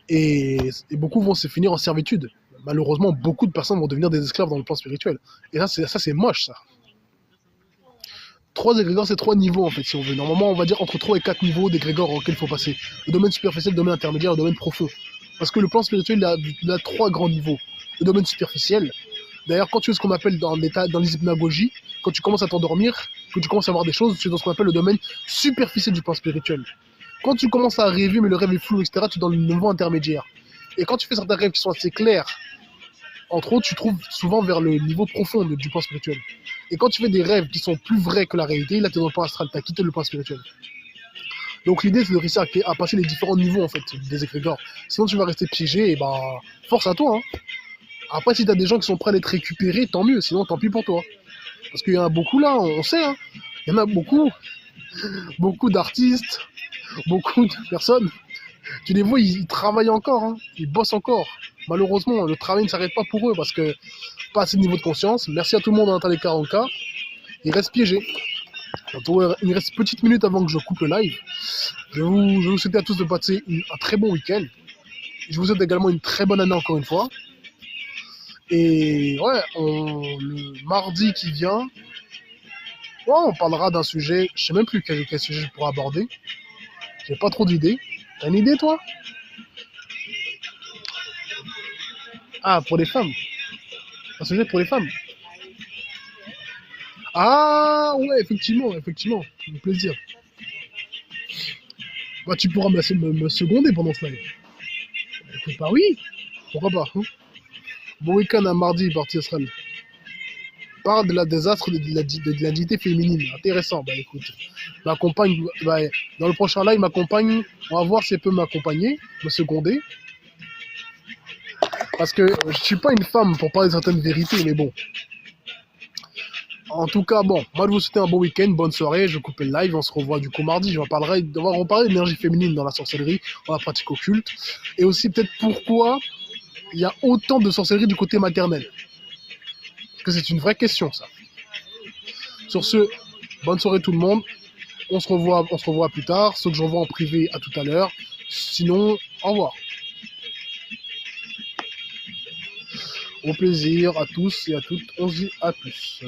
et beaucoup vont se finir en servitude. Malheureusement, beaucoup de personnes vont devenir des esclaves dans le plan spirituel. Et ça c'est moche, ça. 3 égrégores, c'est 3 niveaux en fait, si on veut. Normalement, on va dire entre 3 et 4 niveaux d'égrégores auxquels il faut passer. Le domaine superficiel, le domaine intermédiaire, le domaine profond. Parce que le plan spirituel, il a 3 grands niveaux. Le domaine superficiel. D'ailleurs, quand tu fais ce qu'on appelle dans les hypnagogies, quand tu commences à t'endormir, que tu commences à voir des choses, tu es dans ce qu'on appelle le domaine superficiel du plan spirituel. Quand tu commences à rêver, mais le rêve est flou, etc., tu es dans le niveau intermédiaire. Et quand tu fais certains rêves qui sont assez clairs, entre autres, tu trouves souvent vers le niveau profond du plan spirituel. Et quand tu fais des rêves qui sont plus vrais que la réalité, là, tu es dans le plan astral, tu as quitté le plan spirituel. Donc l'idée, c'est de réussir à passer les différents niveaux, en fait, des égrégores. Sinon, tu vas rester piégé, et bah, force à toi, hein. Après, si tu as des gens qui sont prêts à être récupérés, tant mieux, sinon, tant pis pour toi. Parce qu'il y en a beaucoup là, on sait, hein. Il y en a beaucoup d'artistes, beaucoup de personnes. Tu les vois, ils travaillent encore, hein. Ils bossent encore. Malheureusement, le travail ne s'arrête pas pour eux parce que pas assez de niveau de conscience. Merci à tout le monde dans les 40K. Ils restent piégés. Il reste une petite minute avant que je coupe le live. Je vous souhaite à tous de passer un très bon week-end. Je vous souhaite également une très bonne année encore une fois. Et ouais, le mardi qui vient, Ouais, on parlera d'un sujet, je sais même plus quel sujet je pourrais aborder. J'ai pas trop d'idées. T'as une idée, toi? Ah, pour les femmes. Un sujet pour les femmes. Ah, ouais, effectivement, effectivement. Avec plaisir. Bah, tu pourras me seconder pendant ce live. Écoute, bah oui, pourquoi pas, hein. Bon week-end à mardi, parti Israël. Parle de la désastre de l'identité féminine. Intéressant, bah écoute. Ma compagne, bah, dans le prochain live, ma compagne, on va voir si elle peut m'accompagner, me seconder. Parce que je suis pas une femme pour parler de certaines vérités, mais bon. En tout cas, bon, moi je vous souhaite un bon week-end, bonne soirée, je coupe le live, on se revoit du coup mardi, on va reparler de l'énergie féminine dans la sorcellerie, dans la pratique occulte, et aussi peut-être pourquoi il y a autant de sorcellerie du côté maternel. Parce que c'est une vraie question ça. Sur ce, bonne soirée tout le monde, on se revoit plus tard, ceux que j'envoie en privé à tout à l'heure, sinon, au revoir. Au plaisir à tous et à toutes, on se dit à plus.